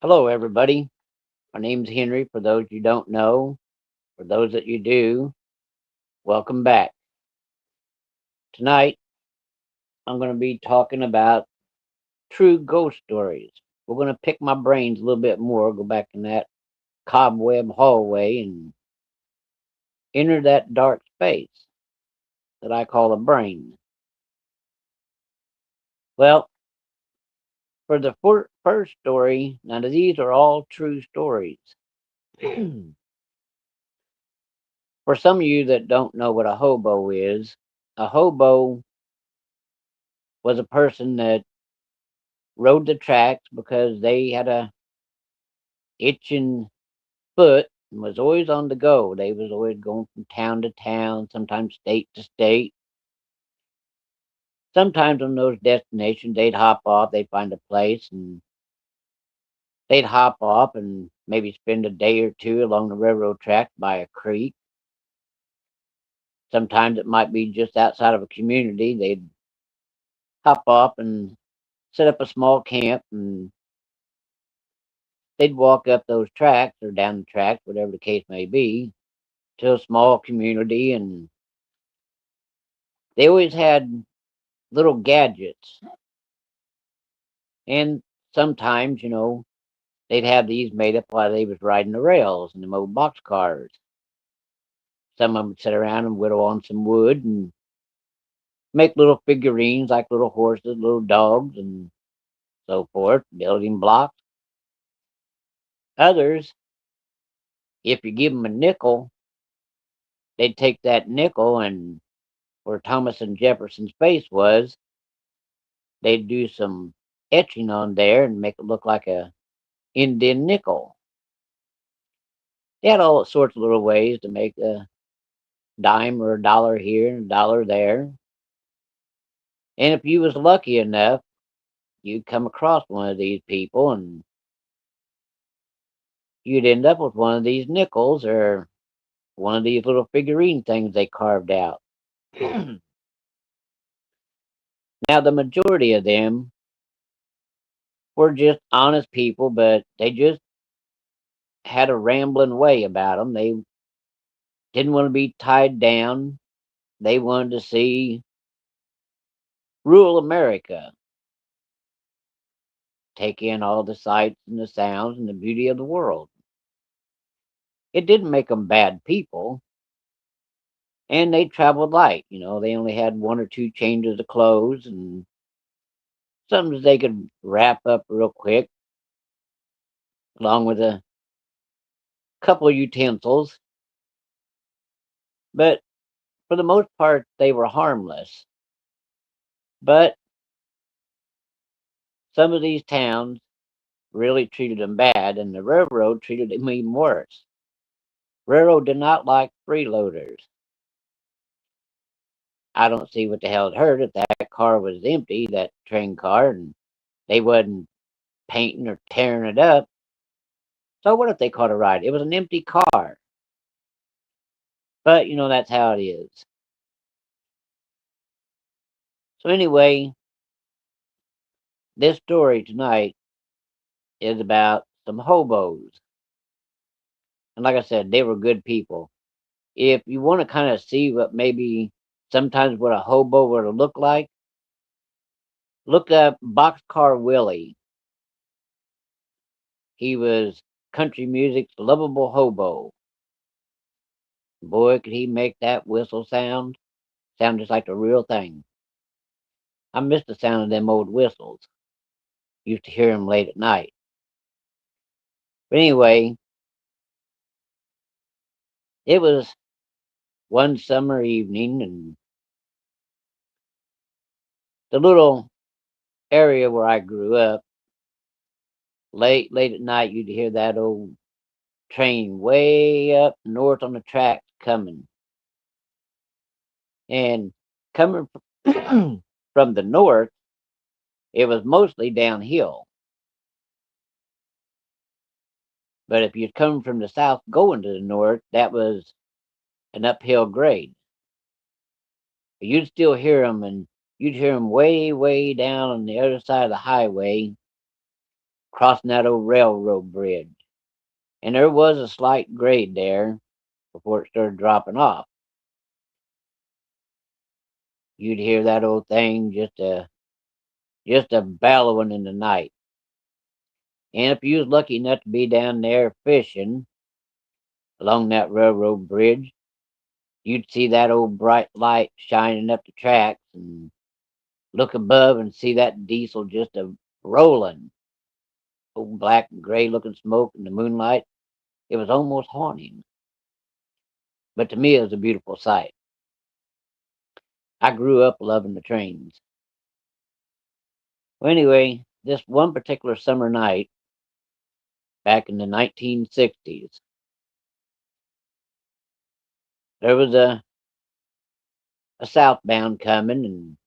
Hello, everybody. My name's Henry. For those you don't know, for those that you do, welcome back. Tonight, I'm going to be talking about true ghost stories. We're going to pick my brains a little bit more, go back in that cobweb hallway and enter that dark space that I call a brain. Well, for the first story, now these are all true stories. For some of you that don't know what a hobo is, a hobo was a person that rode the tracks because they had a itching foot and was always on the go. They was always going from town to town, sometimes state to state. Sometimes on those destinations, they'd hop off, they'd find a place, and they'd hop off and maybe spend a day or two along the railroad track by a creek. Sometimes it might be just outside of a community. They'd hop off and set up a small camp, and they'd walk up those tracks or down the tracks, whatever the case may be, to a small community, and they always had little gadgets. And sometimes, they'd have these made up while they was riding the rails in the old box cars. Some of them would sit around and whittle on some wood and make little figurines like little horses, little dogs, and so forth, building blocks. Others, if you give them a nickel, they'd take that nickel and where Thomas and Jefferson's face was, they'd do some etching on there and make it look like a Indian nickel. They had all sorts of little ways to make a dime or a dollar here and a dollar there. And if you was lucky enough, you'd come across one of these people and you'd end up with one of these nickels or one of these little figurine things they carved out. Now, the majority of them were just honest people, but they just had a rambling way about them. They didn't want to be tied down. They wanted to see rural America, take in all the sights and the sounds and the beauty of the world. It didn't make them bad people, and they traveled light. They only had one or two changes of clothes and something they could wrap up real quick, along with a couple of utensils. But for the most part, they were harmless. But some of these towns really treated them bad, and the railroad treated them even worse. Railroad did not like freeloaders. I don't see what the hell it hurt if that car was empty, that train car, and they wasn't painting or tearing it up. So what if they caught a ride? It was an empty car. But that's how it is. So anyway, this story tonight is about some hobos. And like I said, they were good people. If you want to kind of see what maybe sometimes what a hobo would look like, look up Boxcar Willie. He was country music's lovable hobo. Boy, could he make that whistle sound just like the real thing. I miss the sound of them old whistles. Used to hear them late at night. But anyway, it was one summer evening, and the little area where I grew up, late at night, you'd hear that old train way up north on the tracks coming. And coming from the north, it was mostly downhill. But if you're coming from the south going to the north, that was an uphill grade. You'd still hear them, and you'd hear them way, way down on the other side of the highway. crossing that old railroad bridge. And there was a slight grade there before it started dropping off. You'd hear that old thing just a bellowing in the night. And if you was lucky enough to be down there fishing along that railroad bridge, you'd see that old bright light shining up the tracks and look above and see that diesel just a rolling. Old black and gray looking smoke in the moonlight. It was almost haunting. But to me, it was a beautiful sight. I grew up loving the trains. Well, anyway, this one particular summer night back in the 1960s, there was a southbound coming, and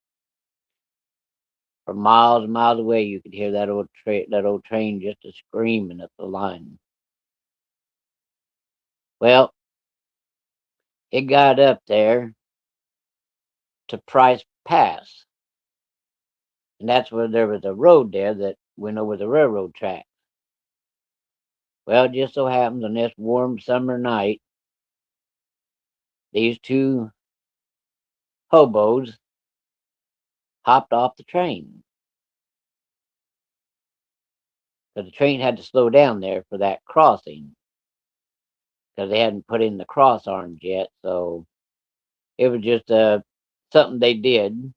for miles and miles away, you could hear that old train just a screaming up the line. Well, it got up there to Price Pass, and that's where there was a road there that went over the railroad track. Well, it just so happens on this warm summer night, these two hobos hopped off the train. Because the train had to slow down there for that crossing because they hadn't put in the cross arms yet. So it was just something they did,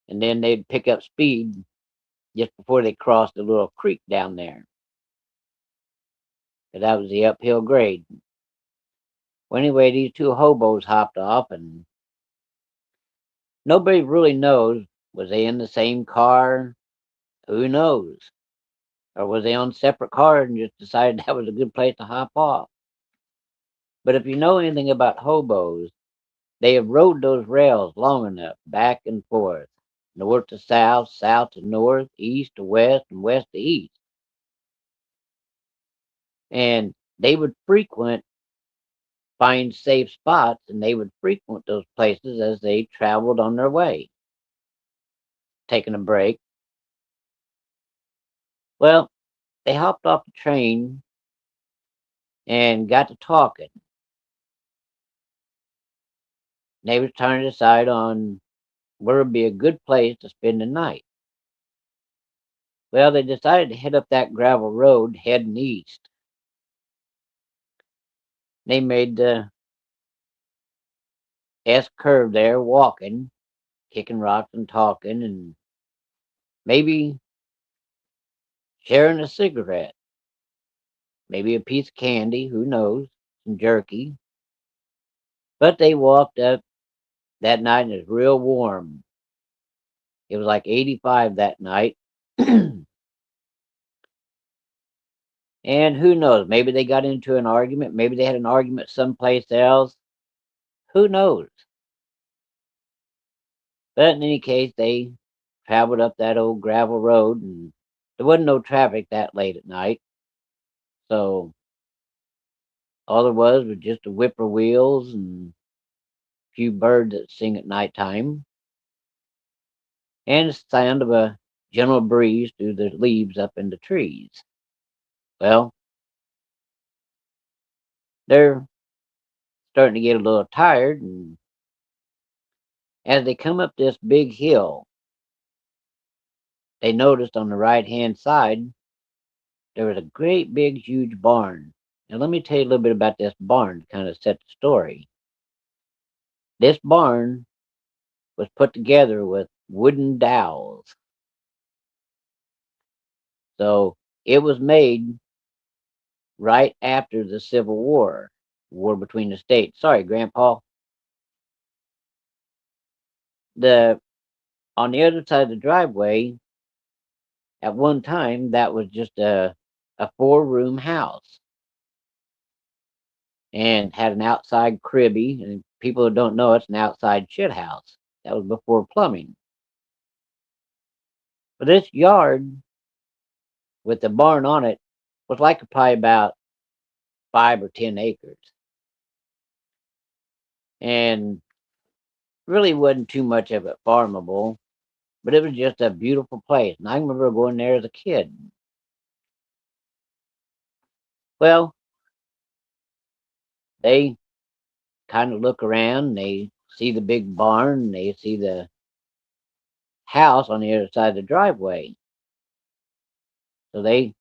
and then they'd pick up speed just before they crossed the little creek down there. 'Cause that was the uphill grade. Well, anyway, these two hobos hopped off, and nobody really knows, was they in the same car? Who knows? Or was they on separate cars and just decided that was a good place to hop off? But if you know anything about hobos, they have rode those rails long enough, back and forth, north to south, south to north, east to west, and west to east. And they would find safe spots, and they would frequent those places as they traveled on their way, taking a break. Well, they hopped off the train and got to talking. They was trying to decide on where would be a good place to spend the night. Well, they decided to head up that gravel road heading east. They made the S curve there, walking, kicking rocks and talking, and maybe sharing a cigarette, maybe a piece of candy, who knows, some jerky. But they walked up that night and it was real warm. It was like 85 that night. And who knows, maybe they got into an argument, maybe they had an argument someplace else. Who knows? But in any case, they traveled up that old gravel road, and there wasn't no traffic that late at night. So all there was just the whippoorwills and a few birds that sing at nighttime, and the sound of a gentle breeze through the leaves up in the trees. Well, they're starting to get a little tired, and as they come up this big hill, they noticed on the right hand side there was a great big huge barn. Now let me tell you a little bit about this barn to kind of set the story. This barn was put together with wooden dowels. So it was made right after the Civil War between the states. Sorry, Grandpa. The On the other side of the driveway, at one time, that was just a 4-room house and had an outside cribby. And people who don't know, it's an outside shit house. That was before plumbing. But this yard with the barn on it was like probably about 5 or 10 acres, and really wasn't too much of it farmable. but it was just a beautiful place. And I remember going there as a kid. Well, they kind of look around. They see the big barn. They see the house on the other side of the driveway. So they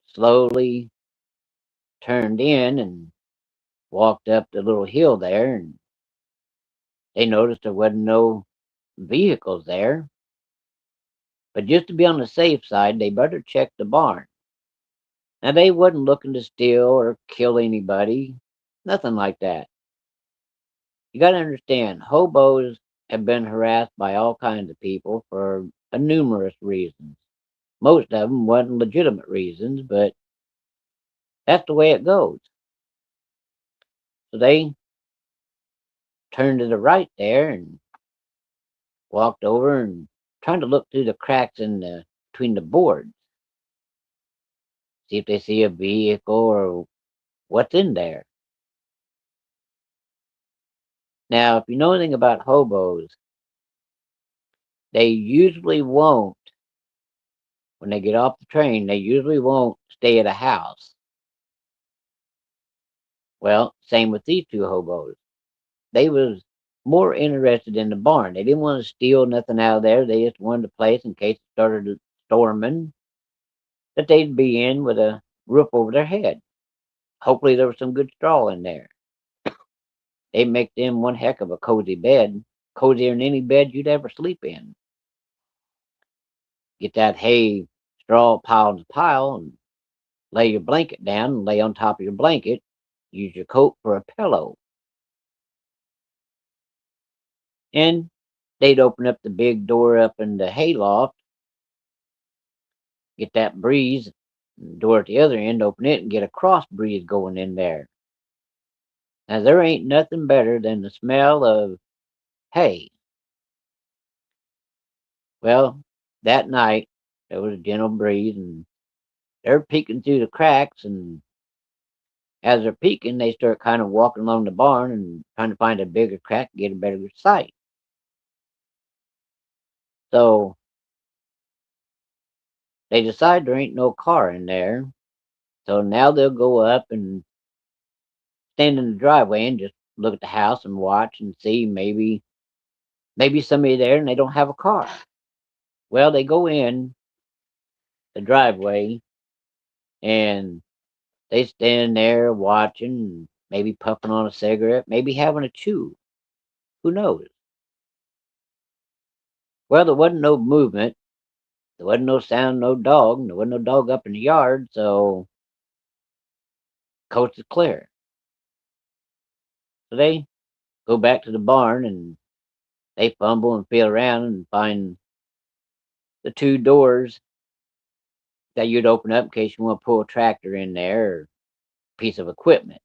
slowly turned in and walked up the little hill there. And they noticed there wasn't no vehicles there. But just to be on the safe side, they better check the barn. Now, they wasn't looking to steal or kill anybody. Nothing like that. You got to understand, hobos have been harassed by all kinds of people for a numerous reasons. Most of them wasn't legitimate reasons, but that's the way it goes. So they turned to the right there and walked over and trying to look through the cracks in the between the boards, see if they see a vehicle or what's in there. Now, if you know anything about hobos, they usually won't, when they get off the train, they usually won't stay at a house. Well, same with these two hobos. They was more interested in the barn. They didn't want to steal nothing out of there. They just wanted a place in case it started storming that they'd be in with a roof over their head. Hopefully there was some good straw in there. They make them one heck of a cozy bed, cozier than any bed you'd ever sleep in. Get that hay straw piled to pile and lay your blanket down and lay on top of your blanket. Use your coat for a pillow. And they'd open up the big door up in the hayloft, get that breeze, door at the other end, open it and get a cross breeze going in there. Now there ain't nothing better than the smell of hay. Well, that night there was a gentle breeze and they're peeking through the cracks, and as they're peeking they start kind of walking along the barn and trying to find a bigger crack to get a better sight. So they decide there ain't no car in there. So now they'll go up and stand in the driveway and just look at the house and watch and see maybe somebody there and they don't have a car. Well, they go in the driveway and they stand there watching, maybe puffing on a cigarette, maybe having a chew. Who knows? Well, there wasn't no movement. There wasn't no sound, no dog. There wasn't no dog up in the yard, so coast is clear. So they go back to the barn and they fumble and feel around and find the two doors that you'd open up in case you want to pull a tractor in there or piece of equipment.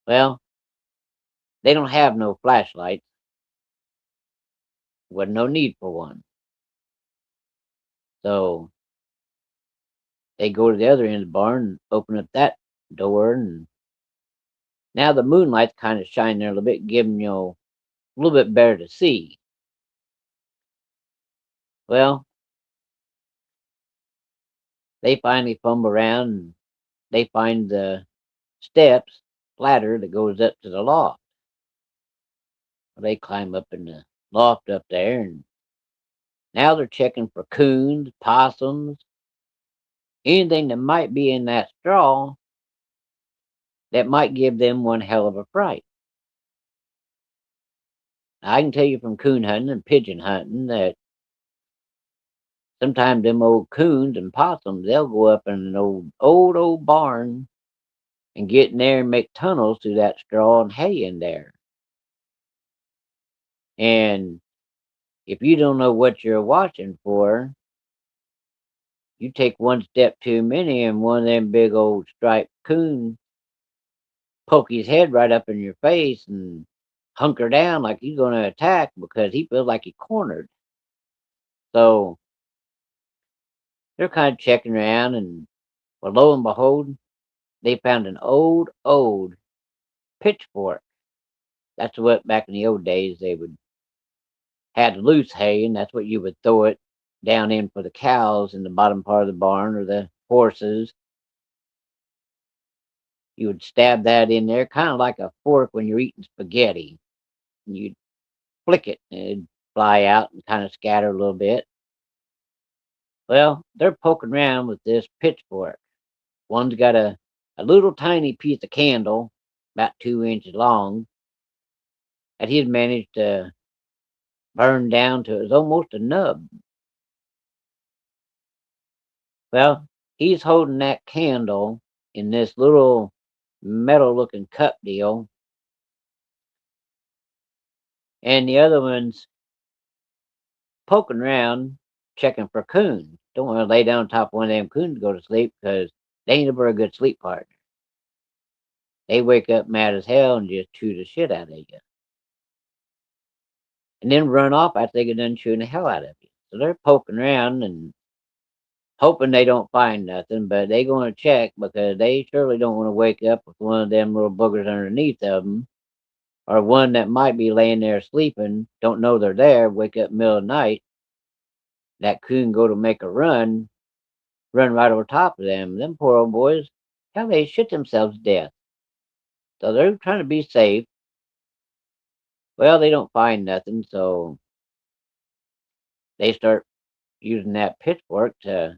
Well, they don't have no flashlights. Wasn't no need for one. So they go to the other end of the barn and open up that door, and now the moonlight's kind of shining there a little bit, giving a little bit better to see. Well, they finally fumble around and they find the steps ladder that goes up to the loft. They climb up in the loft up there, and now they're checking for coons, possums, anything that might be in that straw that might give them one hell of a fright. Now, I can tell you from coon hunting and pigeon hunting that sometimes them old coons and possums, they'll go up in an old barn and get in there and make tunnels through that straw and hay in there. And if you don't know what you're watching for, you take one step too many and one of them big old striped coons poke his head right up in your face and hunker down like he's going to attack because he feels like he's cornered. So they're kind of checking around, and well, lo and behold, they found an old pitchfork. That's what back in the old days they would had loose hay, and that's what you would throw it down in for the cows in the bottom part of the barn or the horses. You would stab that in there, kind of like a fork when you're eating spaghetti. You'd flick it, and it'd fly out and kind of scatter a little bit. Well, they're poking around with this pitchfork. One's got a little tiny piece of candle, about 2 inches long, that he'd managed to burn down to it was almost a nub. Well, he's holding that candle in this little metal looking cup deal, and the other one's poking around checking for coons. Don't want to lay down on top of one of them coons to go to sleep because they ain't a very good sleep partner. They wake up mad as hell and just chew the shit out of you. And then run off after they get done chewing the hell out of you. So they're poking around and hoping they don't find nothing, but they going to check because they surely don't want to wake up with one of them little boogers underneath of them, or one that might be laying there sleeping, don't know they're there, wake up middle of the night, that coon go to make a run right over top of them. Them poor old boys, how they shit themselves to death. So they're trying to be safe. Well, they don't find nothing, so they start using that pitchfork to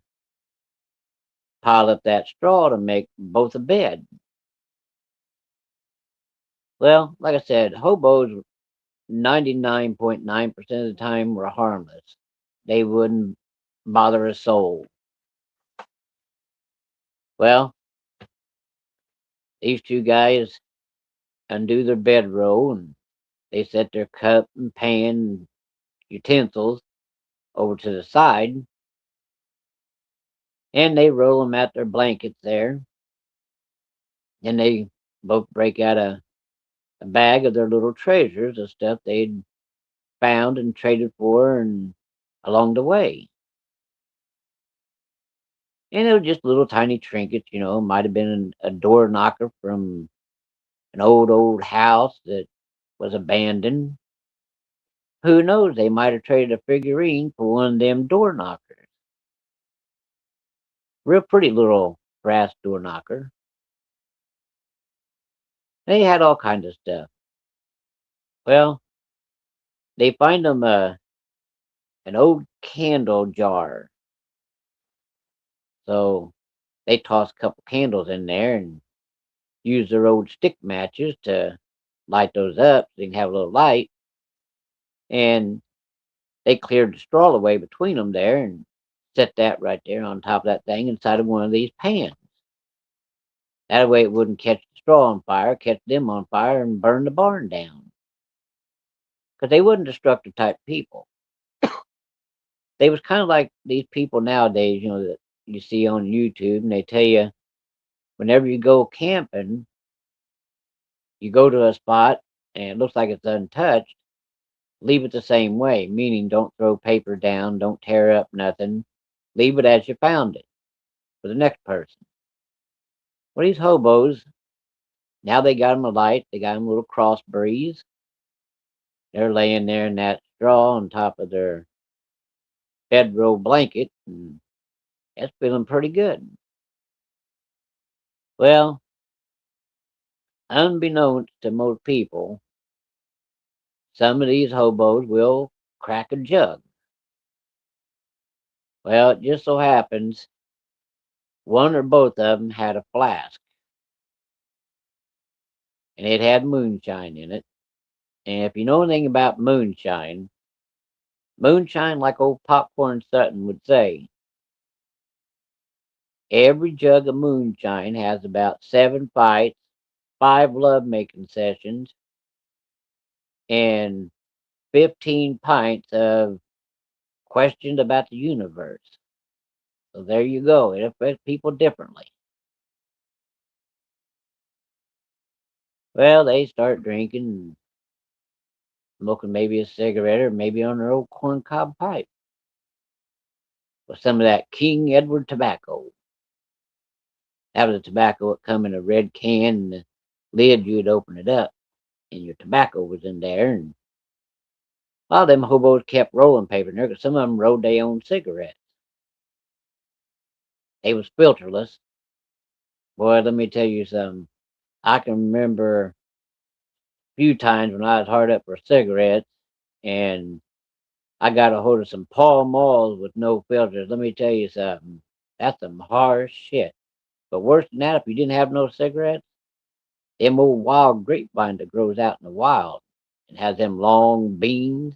pile up that straw to make both a bed. Well, like I said, hobos 99.9% of the time were harmless. They wouldn't bother a soul. Well, these two guys undo their bedroll and they set their cup and pan and utensils over to the side and they roll them out their blankets there. And they both break out a bag of their little treasures of stuff they'd found and traded for and along the way. And they were just little tiny trinkets, might have been a door knocker from an old house that was abandoned. Who knows? They might have traded a figurine for one of them door knockers. Real pretty little brass door knocker. They had all kinds of stuff. Well, they find them an old candle jar. So they toss a couple candles in there and use their old stick matches to light those up so they can have a little light. And they cleared the straw away between them there and set that right there on top of that thing inside of one of these pans. That way it wouldn't catch the straw on fire, catch them on fire, and burn the barn down. Because they wasn't destructive type people. They was kind of like these people nowadays, that you see on YouTube, and they tell you whenever you go camping, you go to a spot and it looks like it's untouched, leave it the same way, meaning don't throw paper down, don't tear up nothing, leave it as you found it for the next person. Well, these hobos, now they got them a light, they got them a little cross breeze. They're laying there in that straw on top of their bedroll blanket, and that's feeling pretty good. Well, unbeknownst to most people, some of these hobos will crack a jug. Well, it just so happens one or both of them had a flask, and it had moonshine in it. And if you know anything about moonshine, like old Popcorn Sutton would say, every jug of moonshine has about 7 fights, 5 love-making sessions, and 15 pints of questions about the universe. So there you go. It affects people differently. Well, they start drinking, smoking maybe a cigarette or maybe on their old corncob pipe with some of that King Edward tobacco. That was the tobacco that come in a red can, and the lid you'd open it up, and your tobacco was in there. And A lot of them hobos kept rolling paper in there because some of them rolled their own cigarettes. They was filterless. Boy, let me tell you something. I can remember a few times when I was hard up for cigarettes and I got a hold of some Pall Malls with no filters. Let me tell you something. That's some harsh shit. But worse than that, if you didn't have no cigarettes, them old wild grapevine that grows out in the wild and has them long beans,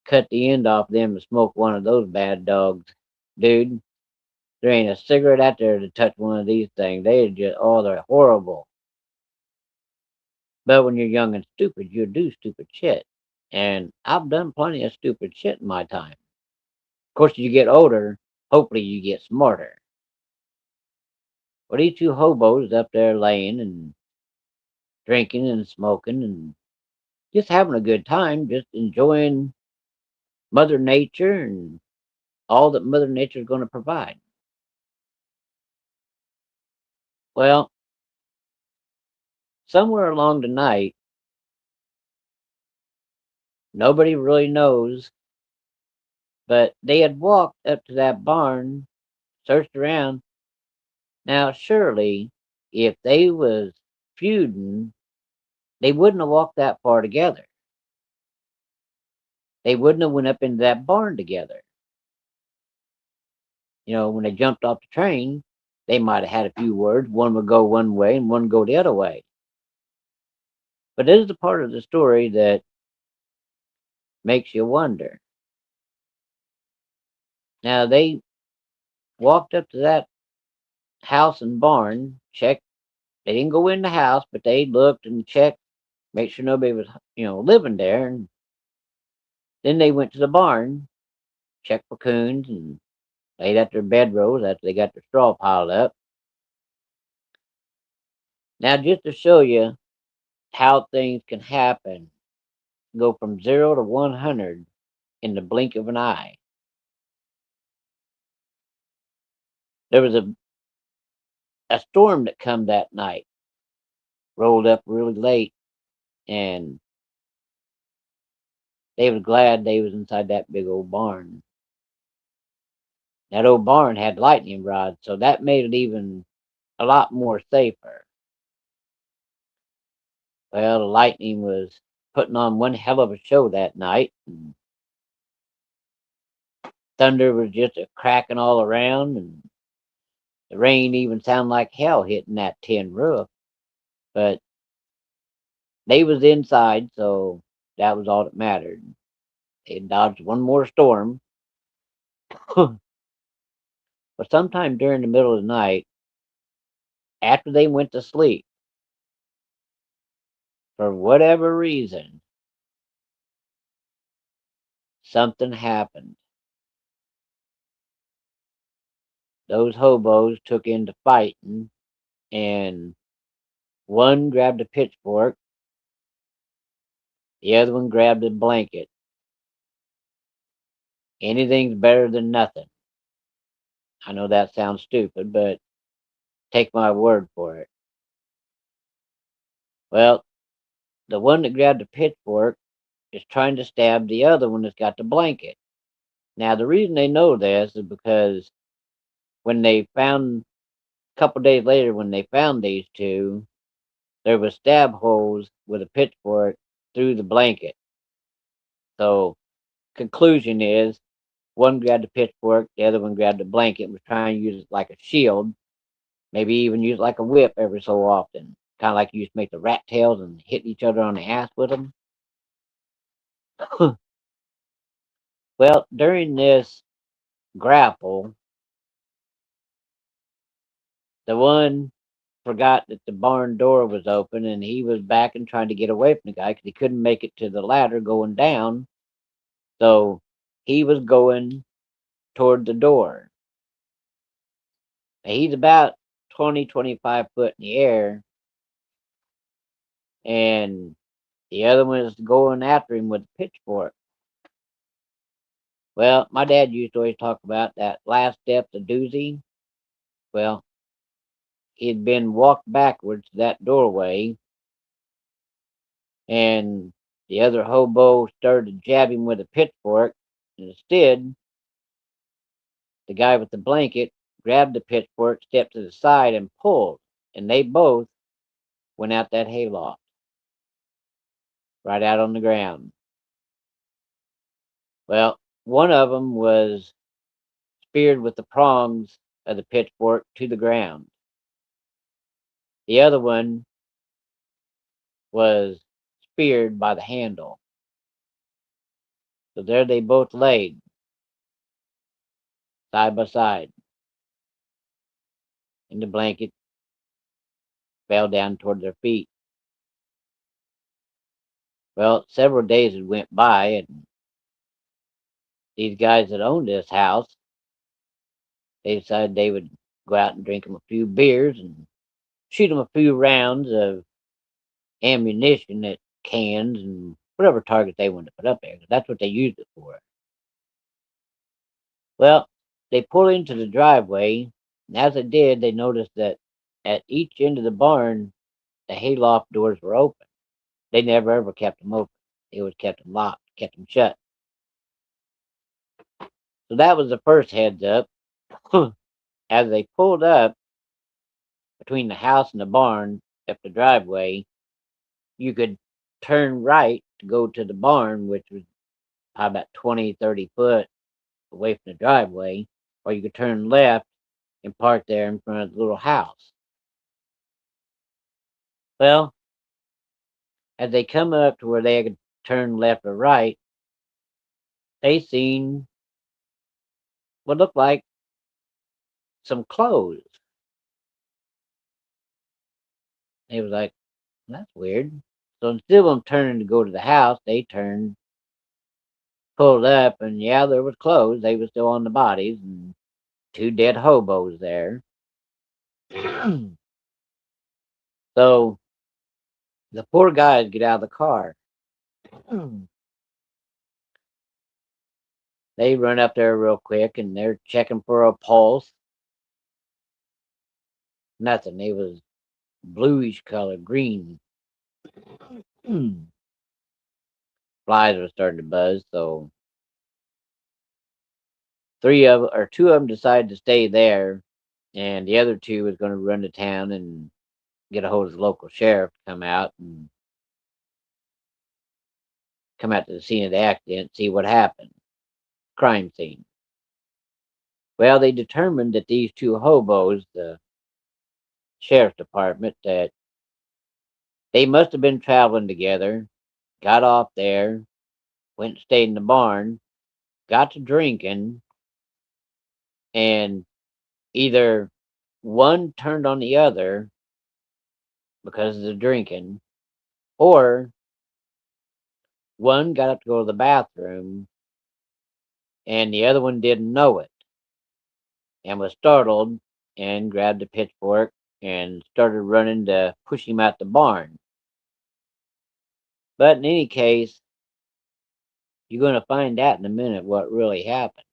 cut the end off them and smoke one of those bad dogs. Dude, there ain't a cigarette out there to touch one of these things. They are just, oh, they're horrible. But when you're young and stupid, you do stupid shit. And I've done plenty of stupid shit in my time. Of course, as you get older, hopefully you get smarter. But these two hobos up there laying and drinking and smoking and just having a good time, just enjoying Mother Nature and all that Mother Nature is going to provide. Well, somewhere along the night, nobody really knows, but they had walked up to that barn, searched around. Now, surely, if they was feuding, they wouldn't have walked that far together. They wouldn't have went up into that barn together. When they jumped off the train, they might have had a few words. One would go one way and one go the other way. But this is the part of the story that makes you wonder. Now, they walked up to that house and barn, checked. They didn't go in the house, but they looked and checked, make sure nobody was, living there. And then they went to the barn, checked for coons, and laid out their bedrolls after they got their straw piled up. Now, just to show you how things can happen, go from 0 to 100 in the blink of an eye. There was a storm that come that night, rolled up really late, and they was glad they was inside that big old barn. That old barn had lightning rods, so that made it even a lot more safer. Well, the lightning was putting on one hell of a show that night. And thunder was just a cracking all around, and the rain even sounded like hell hitting that tin roof. But they was inside, so that was all that mattered. They dodged one more storm. But sometime during the middle of the night, after they went to sleep, for whatever reason, something happened. Those hobos took into fighting, and one grabbed a pitchfork, the other one grabbed a blanket. Anything's better than nothing. I know that sounds stupid, but take my word for it. Well, the one that grabbed the pitchfork is trying to stab the other one that's got the blanket. Now, the reason they know this is because when they found, a couple days later, when they found these two, there was stab holes with a pitchfork through the blanket. So, conclusion is one grabbed the pitchfork, the other one grabbed the blanket, and was trying to use it like a shield, maybe even use it like a whip every so often. Kind of like you used to make the rat tails and hit each other on the ass with them. Well, during this grapple, the one forgot that the barn door was open and he was back and trying to get away from the guy because he couldn't make it to the ladder going down. So he was going toward the door. He's about 20, 25 foot in the air, and the other one is going after him with a pitchfork. Well, my dad used to always talk about that last step's a doozy. Well, he'd been walked backwards to that doorway, and The other hobo started to jab him with a pitchfork. And instead, the guy with the blanket grabbed the pitchfork, stepped to the side, and pulled. And they both went out that hayloft, right out on the ground. Well, one of them was speared with the prongs of the pitchfork to the ground. The other one was speared by the handle. So there they both laid, side by side, and the blanket fell down toward their feet. Well, several days had went by, and these guys that owned this house, they decided they would go out and drink them a few beers and shoot them a few rounds of ammunition at cans and whatever target they wanted to put up there. 'Cause that's what they used it for. Well, they pulled into the driveway, and as they did, they noticed that at each end of the barn, the hayloft doors were open. They never ever kept them open. They always kept them locked, kept them shut. So that was the first heads up. As they pulled up between the house and the barn up the driveway, you could turn right to go to the barn, which was probably about 20, 30 foot away from the driveway, or you could turn left and park there in front of the little house. Well, as they come up to where they could turn left or right, they seen what looked like some clothes. They was like, that's weird. So instead of them turning to go to the house, they turned, pulled up, and yeah, there was clothes. They were still on the bodies, and two dead hobos there. So the poor guys get out of the car. They run up there real quick, and they're checking for a pulse. Nothing. It was bluish color, green. Flies were starting to buzz, so three of or two of them decided to stay there, and the other two was going to run to town and get a hold of the local sheriff to come out to the scene of the accident, see what happened, crime scene. Well, they determined that these two hobos, the sheriff's department, that they must have been traveling together, got off there, went and stayed in the barn, got to drinking, and either one turned on the other because of the drinking, or one got up to go to the bathroom and the other one didn't know it and was startled and grabbed a pitchfork and started running to push him out the barn. But in any case, you're going to find out in a minute what really happened.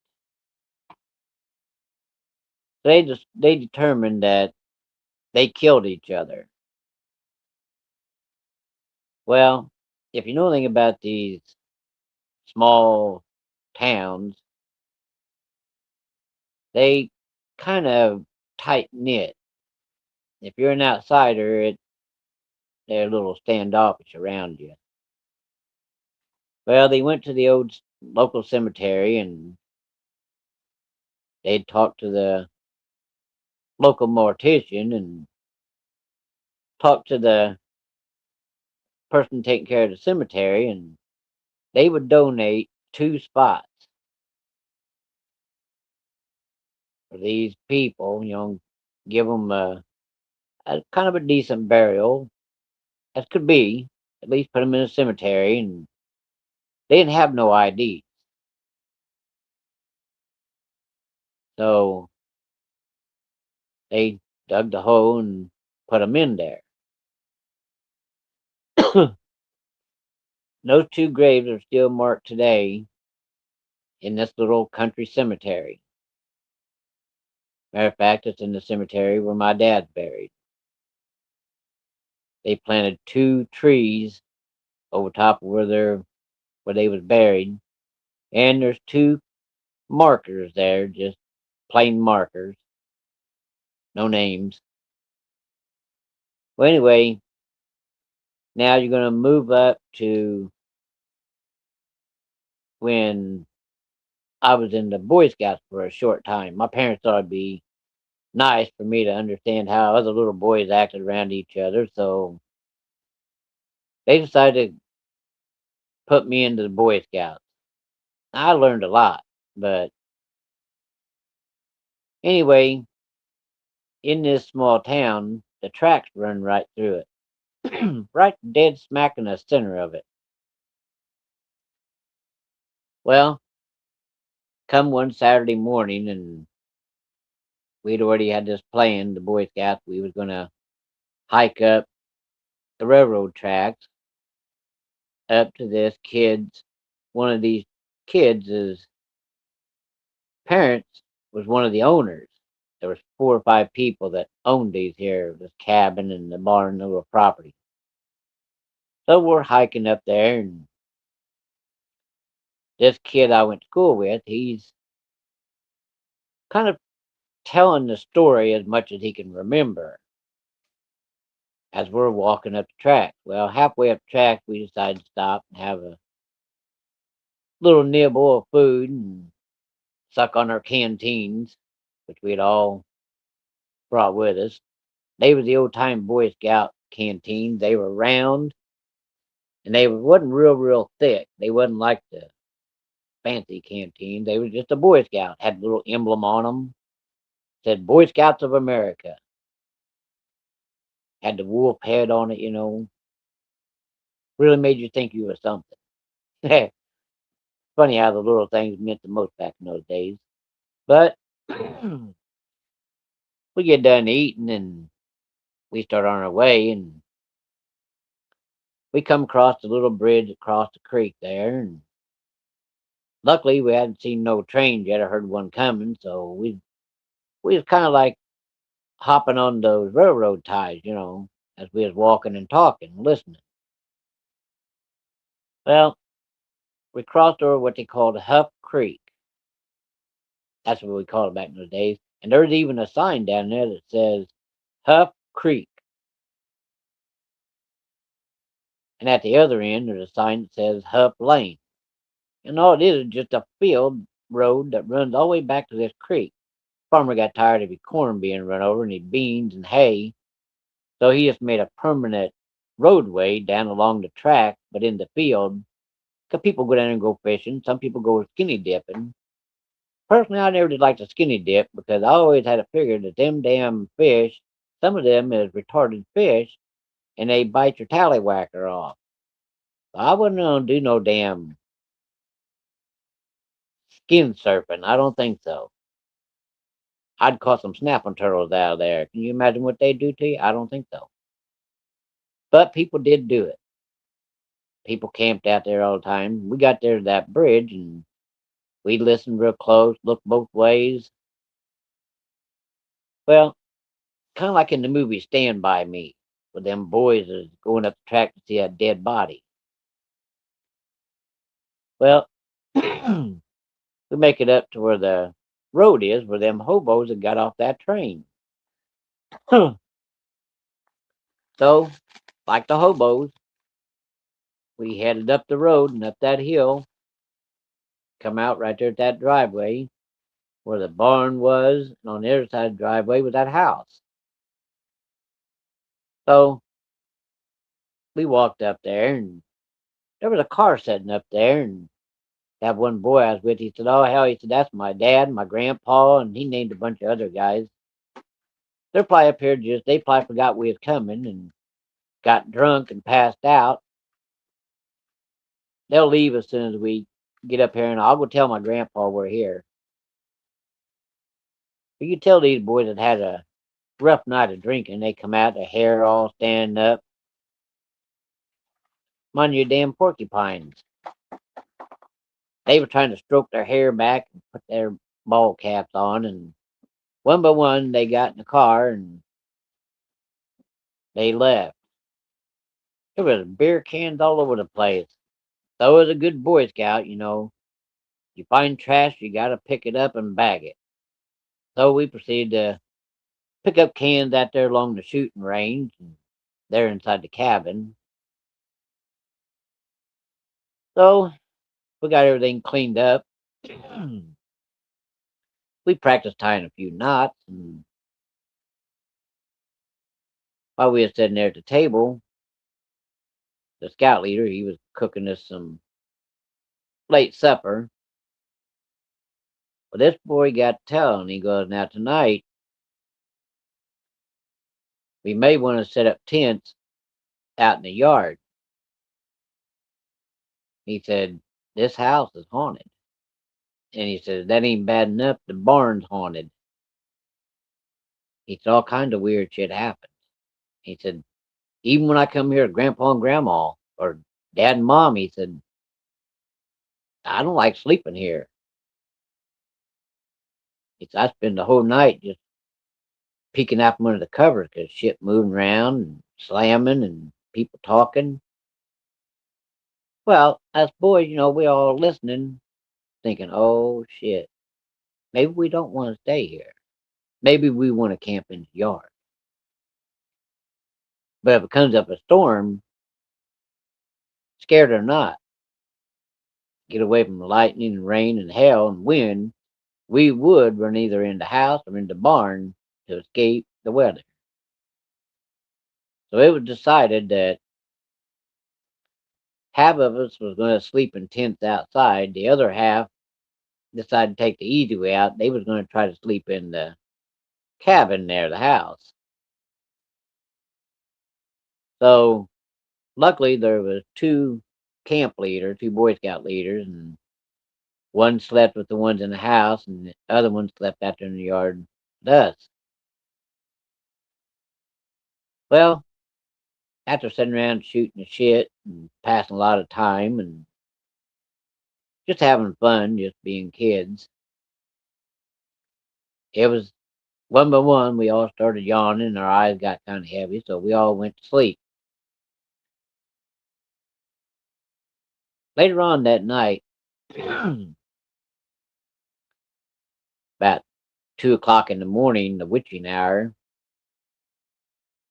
They determined that they killed each other. Well, if you know anything about these small towns, they kind of tight knit. If you're an outsider, they're a little standoffish around you. Well, they went to the old local cemetery and they'd talked to the local mortician and talked to the person taking care of the cemetery, and they would donate two spots for these people, give them a kind of a decent burial, as could be, at least put them in a cemetery, and they didn't have no ID. So they dug the hole and put them in there. Those two graves are still marked today in this little country cemetery. Matter of fact, it's in the cemetery where my dad's buried. They planted two trees over top of where they was buried, and there's two markers there, just plain markers, no names. Well, anyway, now you're gonna move up to when I was in the Boy Scouts for a short time. My parents thought it'd be nice for me to understand how other little boys acted around each other, so they decided to put me into the Boy Scouts. I learned a lot, but anyway, in this small town, the tracks run right through it, right dead smack in the center of it. Well, come one Saturday morning, and we'd already had this plan, the Boy Scouts, we was gonna hike up the railroad tracks up to this kid's. One of these kids' parents was one of the owners. There was 4 or 5 people that owned these here, this cabin and the barn, and the little property. So we're hiking up there, and this kid I went to school with, he's kind of telling the story as much as he can remember as we're walking up the track. Well, halfway up the track, we decided to stop and have a little nibble of food and suck on our canteens, which we'd all brought with us. They was the old time Boy Scout canteens. They were round and they wasn't real thick. They wasn't like the fancy canteen. They was just a Boy Scout. Had a little emblem on them. Said Boy Scouts of America. Had the wolf head on it. Really made you think you were something. Funny how the little things meant the most back in those days. But we get done eating and we start on our way, and we come across the little bridge across the creek there, and luckily we hadn't seen no trains yet. I heard one coming, so we was kind of like hopping on those railroad ties, as we was walking and talking, listening. Well, we crossed over what they called Huff Creek. That's what we called it back in those days. And there's even a sign down there that says Huff Creek. And at the other end, there's a sign that says Huff Lane. And all it is just a field road that runs all the way back to this creek. Farmer got tired of his corn being run over and his beans and hay, so he just made a permanent roadway down along the track, but in the field. 'Cause people go down and go fishing. Some people go skinny dipping. Personally, I never did like the skinny dip because I always had to figure that them damn fish, some of them is retarded fish, and they bite your tallywhacker off. I wouldn't gonna do no damn skin surfing. I don't think so. I'd caught some snapping turtles out of there. Can you imagine what they do to you? I don't think so. But people did do it. People camped out there all the time. We got there to that bridge and we listened real close, looked both ways. Well, kind of like in the movie Stand By Me, where them boys is going up the track to see a dead body. Well, we make it up to where the road is, where them hobos had got off that train. So, like the hobos, we headed up the road and up that hill, come out right there at that driveway where the barn was, and on the other side of the driveway was that house. So we walked up there, and there was a car sitting up there, and that one boy I was with, he said, "Oh hell," he said, "that's my dad, my grandpa," and he named a bunch of other guys. They're probably up here just they probably forgot we was coming and got drunk and passed out. They'll leave as soon as we get up here, and I'll go tell my grandpa we're here. But you tell these boys that had a rough night of drinking, they come out, their hair all standing up. Mind your damn porcupines. They were trying to stroke their hair back and put their ball caps on, and one by one they got in the car and they left. There was beer cans all over the place. So as a good Boy Scout, you find trash, you gotta pick it up and bag it. So we proceeded to pick up cans out there along the shooting range, and there inside the cabin. So we got everything cleaned up. We practiced tying a few knots, and while we were sitting there at the table, the scout leader, he was cooking us some late supper. Well, this boy got to telling. He goes, "Now tonight we may want to set up tents out in the yard." He said, "This house is haunted." And he said, "That ain't bad enough. The barn's haunted." He said, "All kind of weird shit happens." He said, "Even when I come here to Grandpa and Grandma or Dad and Mom," he said, "I don't like sleeping here." He said, "I spend the whole night just peeking out from under the covers because shit moving around and slamming and people talking." Well, us boys, we all listening, thinking, "Oh shit, maybe we don't want to stay here. Maybe we want to camp in the yard. But if it comes up a storm, scared or not, get away from the lightning and rain and hail and wind, we would run either in the house or in the barn to escape the weather." So it was decided that half of us was going to sleep in tents outside. The other half decided to take the easy way out. They was going to try to sleep in the cabin near the house. So luckily there was two camp leaders, two Boy Scout leaders, and one slept with the ones in the house, and the other one slept out there in the yard with us. Well, after sitting around shooting the shit and passing a lot of time and just having fun, just being kids, it was one by one we all started yawning and our eyes got kind of heavy, so we all went to sleep. Later on that night, about 2 o'clock in the morning, the witching hour,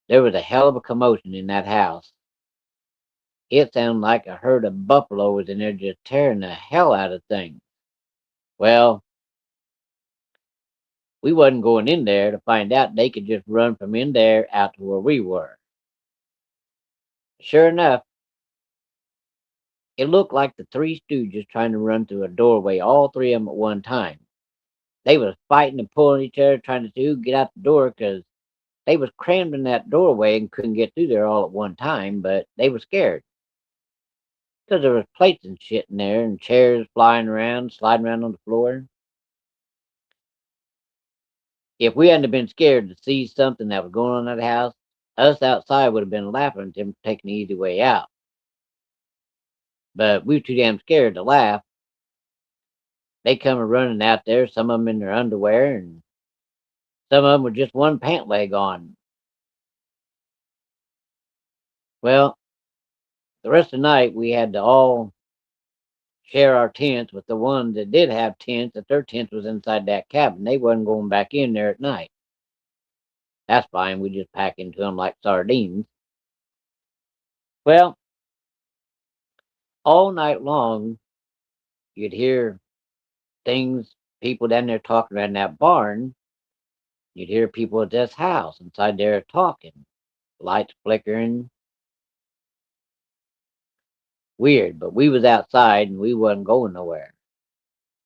there was a hell of a commotion in that house. It sounded like a herd of buffalo was in there just tearing the hell out of things. Well, we wasn't going in there to find out they could just run from in there out to where we were. Sure enough, it looked like the Three Stooges trying to run through a doorway, all three of them at one time. They was fighting and pulling each other, trying to see who could get out the door because they was crammed in that doorway and couldn't get through there all at one time, but they was scared because there was plates and shit in there and chairs flying around, sliding around on the floor. If we hadn't have been scared to see something that was going on in that house, us outside would have been laughing at them taking the easy way out. But we were too damn scared to laugh. They come a running out there, some of them in their underwear, and some of them with just one pant leg on. Well, the rest of the night we had to all share our tents with the ones that did have tents, that their tent was inside that cabin. They wasn't going back in there at night. That's fine. We just pack into them like sardines. Well, all night long, you'd hear things, people down there talking around that barn. You'd hear people at this house inside there talking, lights flickering. Weird, but we was outside and we wasn't going nowhere.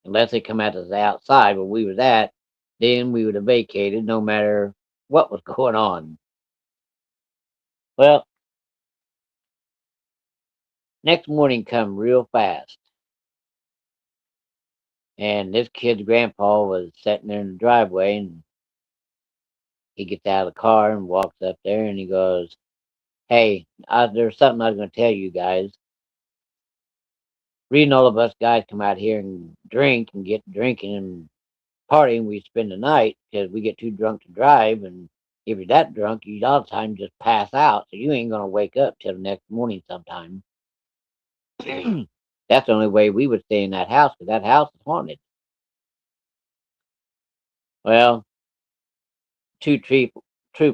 Unless they come out of the outside where we was at, then we would have vacated no matter what was going on. Well, next morning come real fast. And this kid's grandpa was sitting there in the driveway and he gets out of the car and walks up there and he goes, "Hey, there's something I was going to tell you guys. Reading all of us guys come out here and drink and get drinking and partying, we spend the night because we get too drunk to drive. And If you're that drunk, you all the time just pass out, so you ain't gonna wake up till the next morning sometime. That's the only way we would stay in that house, because that house is haunted. Well, two troop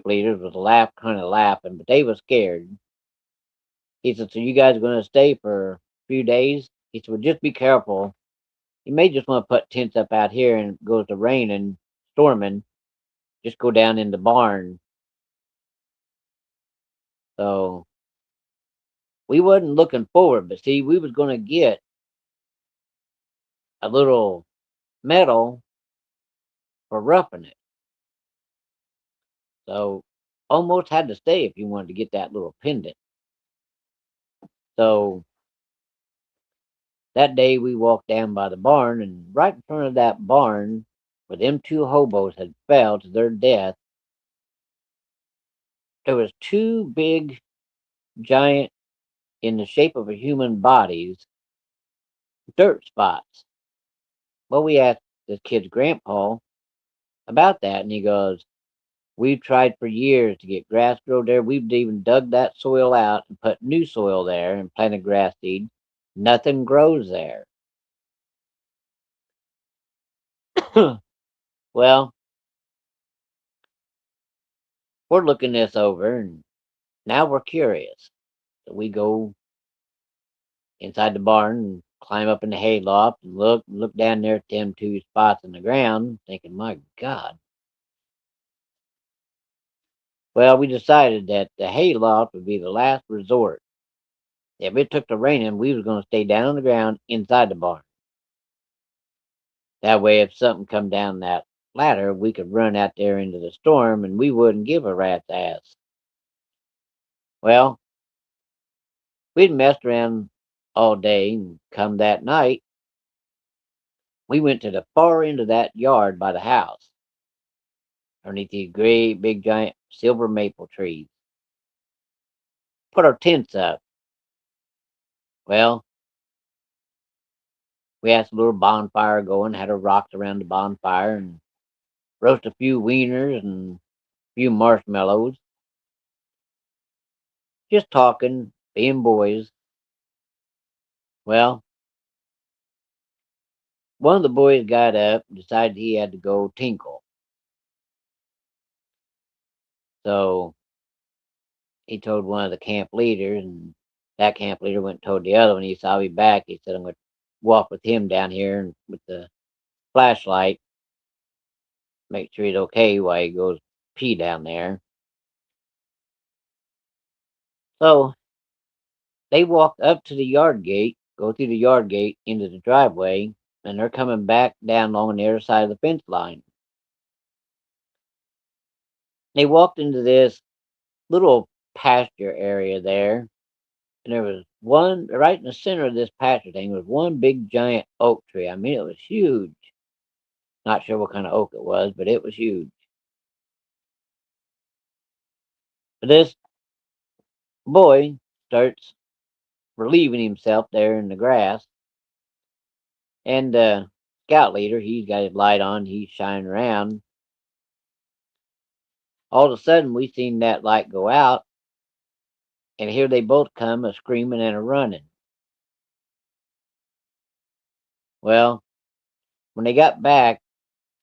leaders was kind of laughing, but they was scared. He said, "So you guys are gonna stay for a few days?" He said, "Well, just be careful. You may just want to put tents up out here, and it goes to rain and storming. Just go down in the barn." So we wasn't looking forward, but see, we was gonna get a little medal for roughing it. So almost had to stay if you wanted to get that little pendant. So that day we walked down by the barn, and right in front of that barn, where them two hobos had fell to their death, there was two big, giant, in the shape of a human bodies, dirt spots. Well, we asked this kid's grandpa about that, and he goes, "We've tried for years to get grass grow there. We've even dug that soil out and put new soil there and planted grass seed. Nothing grows there." Well, we're looking this over, and now we're curious. So we go inside the barn and climb up in the hay loft and look down there at them two spots in the ground, thinking, "My God." Well, we decided that the hay loft would be the last resort. If it took the raining, we was going to stay down on the ground inside the barn. That way, if something come down that ladder, we could run out there into the storm, and we wouldn't give a rat's ass. Well, we'd messed around all day, and come that night, we went to the far end of that yard by the house, underneath these great big giant silver maple trees. Put our tents up. Well, we had a little bonfire going, had our rocks around the bonfire, and roast a few wieners and a few marshmallows, just talking, being boys. Well, one of the boys got up and decided he had to go tinkle. So he told one of the camp leaders, and that camp leader went and told the other one. He said, "I'll be back." He said, "I'm going to walk with him down here and with the flashlight, make sure he's okay while he goes pee down there." So they walked up to the yard gate, go through the yard gate into the driveway, and they're coming back down along the other side of the fence line. They walked into this little pasture area there, and there was one right in the center of this pasture thing was one big giant oak tree. I mean, it was huge. Not sure what kind of oak it was, but it was huge. But this boy starts relieving himself there in the grass, and the scout leader, he's got his light on, he's shining around. All of a sudden, we seen that light go out, and here they both come a screaming and a running. Well, when they got back,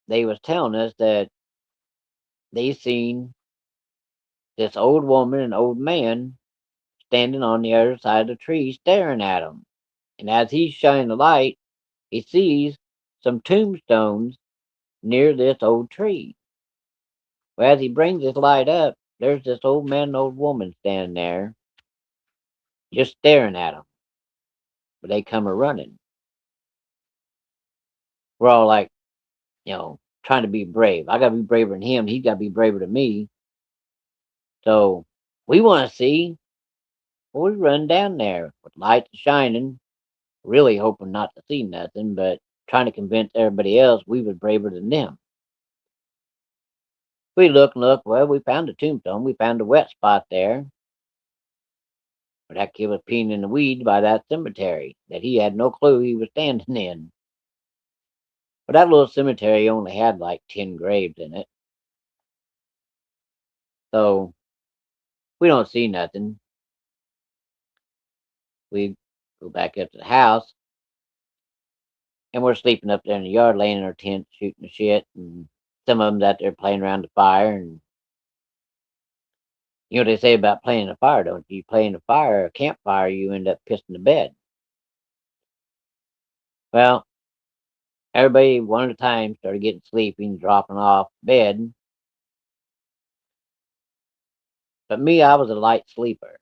they was telling us that they seen this old woman and old man standing on the other side of the tree staring at him. And as he's shining the light, he sees some tombstones near this old tree. Well, as he brings his light up, there's this old man and old woman standing there just staring at him. But they come a running. We're all like, trying to be brave. I got to be braver than him. He's got to be braver than me. So we want to see. Well, we run down there with lights shining, really hoping not to see nothing, but trying to convince everybody else we was braver than them. We look and look. Well, we found a tombstone. We found a wet spot there. But that kid was peeing in the weeds by that cemetery that he had no clue he was standing in. But that little cemetery only had like 10 graves in it. So we don't see nothing. We go back up to the house, and we're sleeping up there in the yard, laying in our tent, shooting the shit, and some of them's out there playing around the fire. And you know what they say about playing in the fire, don't you? You play in the fire, a campfire, you end up pissing the bed. Well, everybody one at a time started getting sleepy and dropping off bed. But me, I was a light sleeper.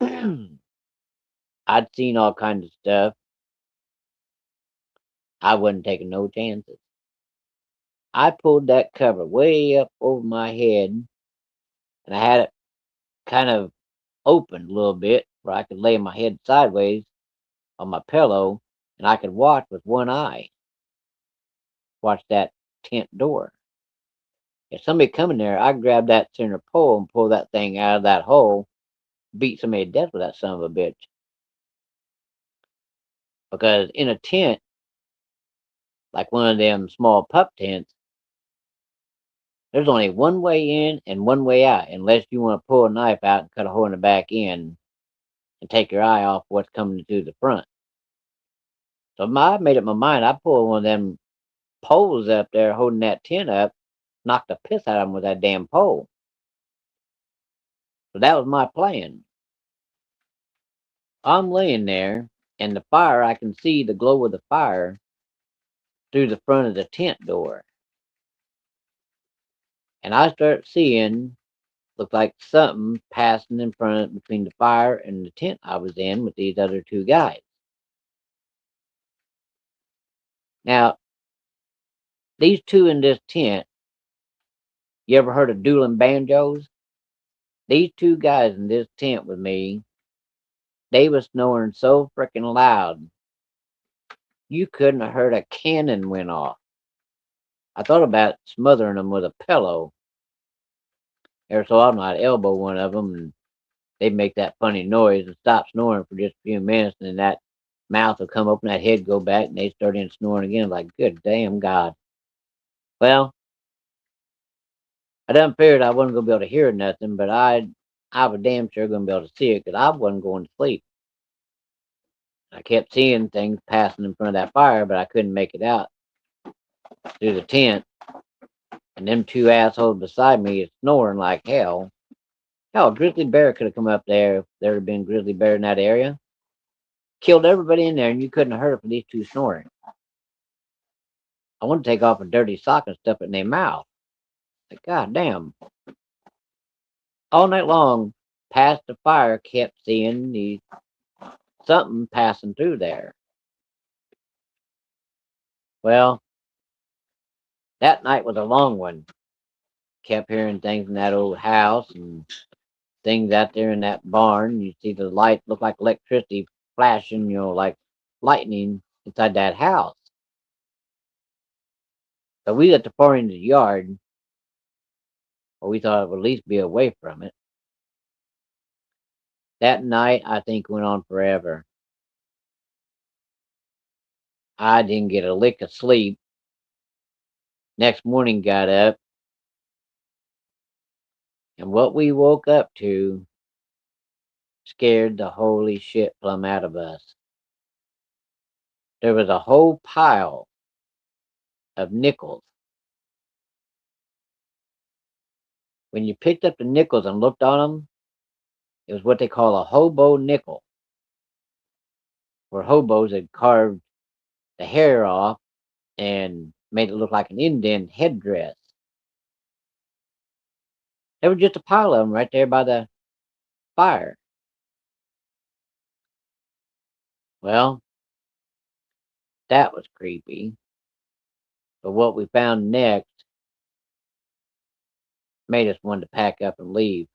I'd seen all kinds of stuff. I wasn't taking no chances. I pulled that cover way up over my head, and I had it kind of open a little bit where I could lay my head sideways on my pillow, and I could watch with one eye, watch that tent door. If somebody come in there, I grab that center pole and pull that thing out of that hole, beat somebody to death with that son of a bitch. Because in a tent, like one of them small pup tents, there's only one way in and one way out, unless you want to pull a knife out and cut a hole in the back end and take your eye off what's coming through the front. So I made up my mind. I pulled one of them poles up there holding that tent up, knocked the piss out of him with that damn pole. So that was my plan. I'm laying there, and the fire, I can see the glow of the fire through the front of the tent door. And I start seeing, look like something passing in front of, between the fire and the tent I was in with these other two guys. Now, these two in this tent, you ever heard of dueling banjos? These two guys in this tent with me, they was snoring so freaking loud, you couldn't have heard a cannon went off. I thought about smothering them with a pillow. Every so often I'd elbow one of them, and they'd make that funny noise and stop snoring for just a few minutes, and then that mouth would come open, that head go back, and they'd start in snoring again. Like, good damn God. Well, I done figured I wasn't gonna be able to hear nothing, but I was damn sure gonna be able to see it because I wasn't going to sleep. I kept seeing things passing in front of that fire, but I couldn't make it out through the tent. And them two assholes beside me is snoring like hell. Hell, a grizzly bear could have come up there if there had been grizzly bear in that area. Killed everybody in there, and you couldn't have heard it from these two snoring. I want to take off a dirty sock and stuff it in their mouth. Like, God damn. All night long, past the fire, kept seeing the something passing through there. Well, that night was a long one. Kept hearing things in that old house and things out there in that barn. You see the light look like electricity flashing, like lightning inside that house. So we got the far end of the yard, or we thought it would at least be away from it. That night, I think, went on forever. I didn't get a lick of sleep. Next morning, got up, and what we woke up to scared the holy shit plumb out of us. There was a whole pile of nickels. When you picked up the nickels and looked on them, it was what they call a hobo nickel, where hobos had carved the hair off and made it look like an Indian headdress. There was just a pile of them right there by the fire. Well, that was creepy. But what we found next made us want to pack up and leave.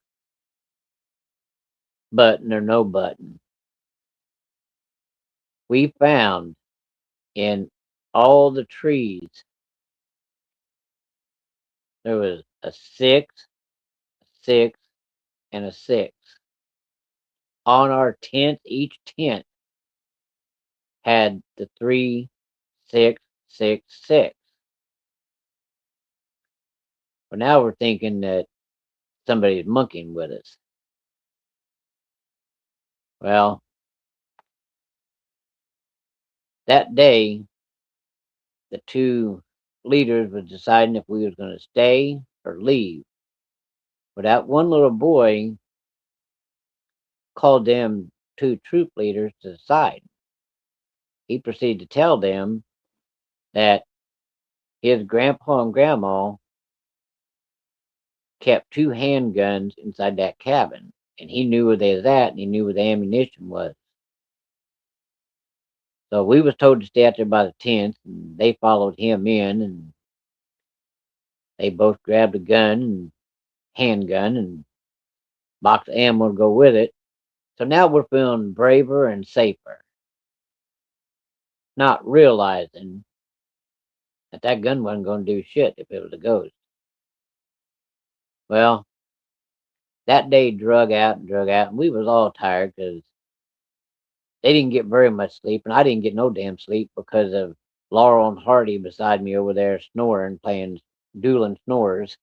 Button or no button. We found in all the trees there was a six, a six, and a six. On our tent, each tent had the 3 6 6. But now we're thinking that somebody's monkeying with us. Well, that day, the two leaders was deciding if we was going to stay or leave. But that one little boy called them two troop leaders to the side. He proceeded to tell them that his grandpa and grandma kept two handguns inside that cabin, and he knew where they was at, and he knew where the ammunition was. So we was told to stay out there by the tents, and they followed him in, and they both grabbed a gun and handgun and box of ammo to go with it. So now we're feeling braver and safer, not realizing that that gun wasn't going to do shit if it was a ghost. Well, that day drug out, and we was all tired because they didn't get very much sleep, and I didn't get no damn sleep because of Laurel and Hardy beside me over there snoring, playing dueling snores.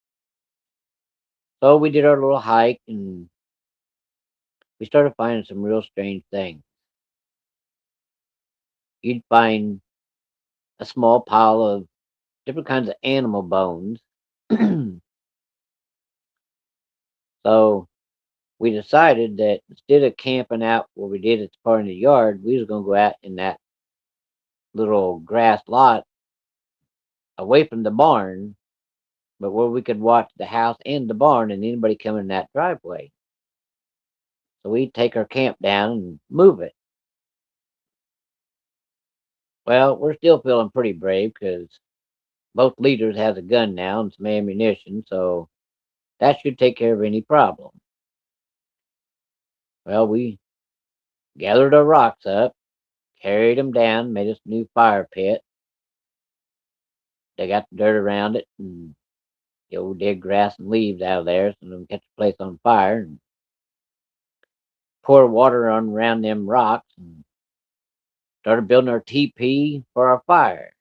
So we did our little hike, and we started finding some real strange things. You'd find a small pile of different kinds of animal bones. So we decided that instead of camping out where we did at the part in the yard, we was gonna go out in that little grass lot away from the barn, but where we could watch the house and the barn and anybody coming in that driveway. So we'd take our camp down and move it. Well, we're still feeling pretty brave because both leaders has a gun now and some ammunition, so that should take care of any problem. Well, we gathered our rocks up, carried them down, made us a new fire pit. They got the dirt around it, and dig grass and leaves out of there so we can catch the place on fire and pour water on around them rocks and started building our teepee for our fire.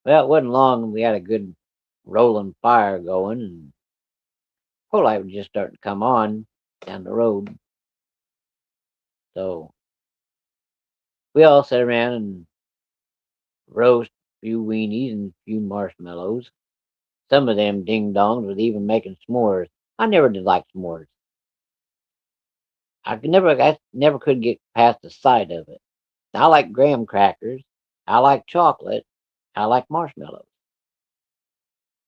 Well, it wasn't long and we had a good rolling fire going, and whole light was just starting to come on down the road. So we all sat around and roast a few weenies and a few marshmallows. Some of them ding dongs was even making s'mores. I never did like s'mores. I never could get past the sight of it. I like graham crackers. I like chocolate. I like marshmallows.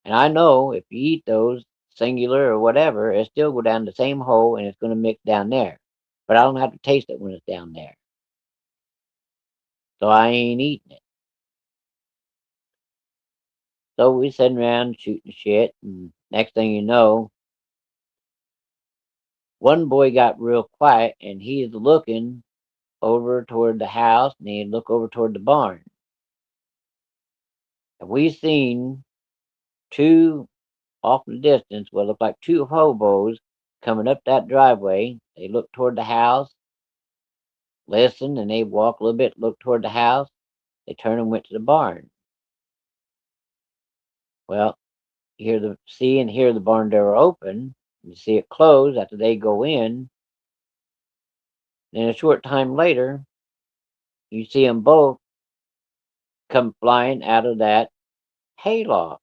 And I know if you eat those, singular or whatever, it still go down the same hole and it's going to mix down there. But I don't have to taste it when it's down there. So I ain't eating it. So we sitting around shooting shit. And next thing you know, one boy got real quiet and he's looking over toward the house and he'd look over toward the barn. And we seen two off in the distance what looked like two hobos coming up that driveway. They looked toward the house, listened, and they walked a little bit, looked toward the house. They turned and went to the barn. Well, see and hear the barn door open. You see it close after they go in. Then a short time later, you see them both come flying out of that hayloft.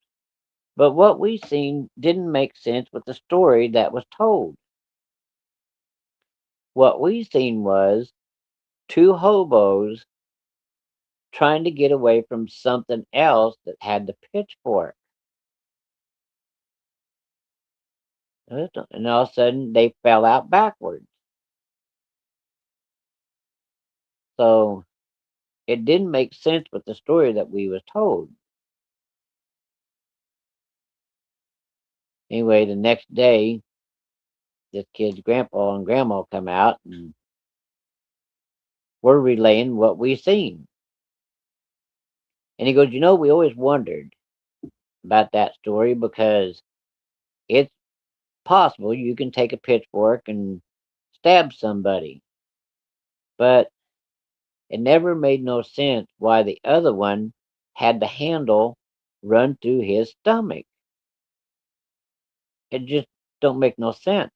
But what we seen didn't make sense with the story that was told. What we seen was two hobos trying to get away from something else that had the pitchfork. And all of a sudden, they fell out backwards. So it didn't make sense with the story that we was told. Anyway, the next day, this kid's grandpa and grandma come out and we're relaying what we seen. And he goes, we always wondered about that story because it's possible you can take a pitchfork and stab somebody. But it never made no sense why the other one had the handle run through his stomach. It just don't make no sense.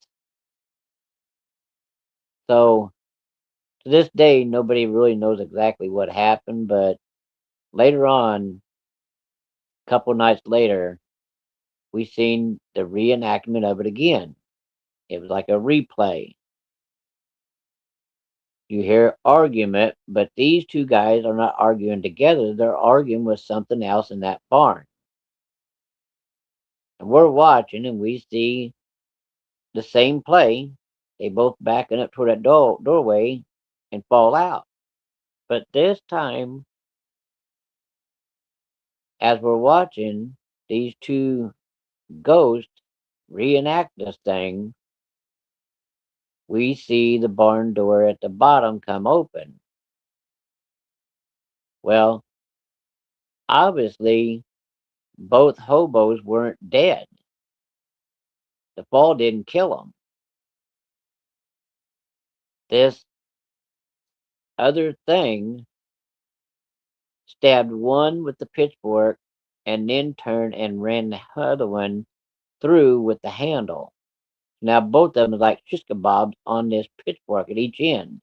So to this day, nobody really knows exactly what happened, but later on, a couple nights later, we seen the reenactment of it again. It was like a replay. You hear argument, but these two guys are not arguing together. They're arguing with something else in that barn. And we're watching and we see the same play. They both backing up toward that doorway and fall out. But this time, as we're watching these two ghosts reenact this thing, we see the barn door at the bottom come open. Well, obviously, both hobos weren't dead. The fall didn't kill them. This other thing stabbed one with the pitchfork and then turned and ran the other one through with the handle. Now both of them are like shish kebabs on this pitchfork at each end.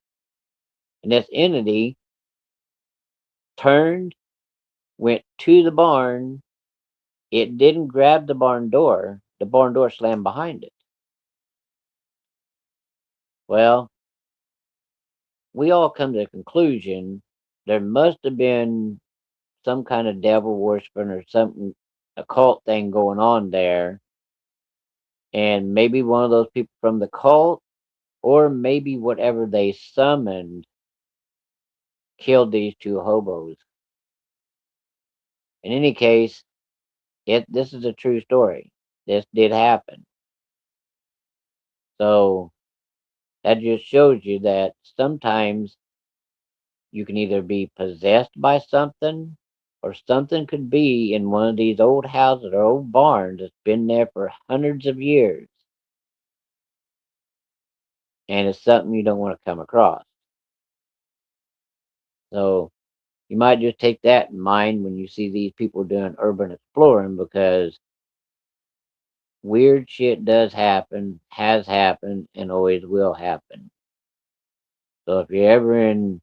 And this entity turned, went to the barn. It didn't grab the barn door. The barn door slammed behind it. Well, we all come to the conclusion there must have been some kind of devil worshiping or something occult thing going on there. And maybe one of those people from the cult, or maybe whatever they summoned, killed these two hobos. In any case, this is a true story. This did happen. So that just shows you that sometimes you can either be possessed by something, or something could be in one of these old houses or old barns that's been there for hundreds of years. And it's something you don't want to come across. So you might just take that in mind when you see these people doing urban exploring, because weird shit does happen, has happened, and always will happen. So if you're ever in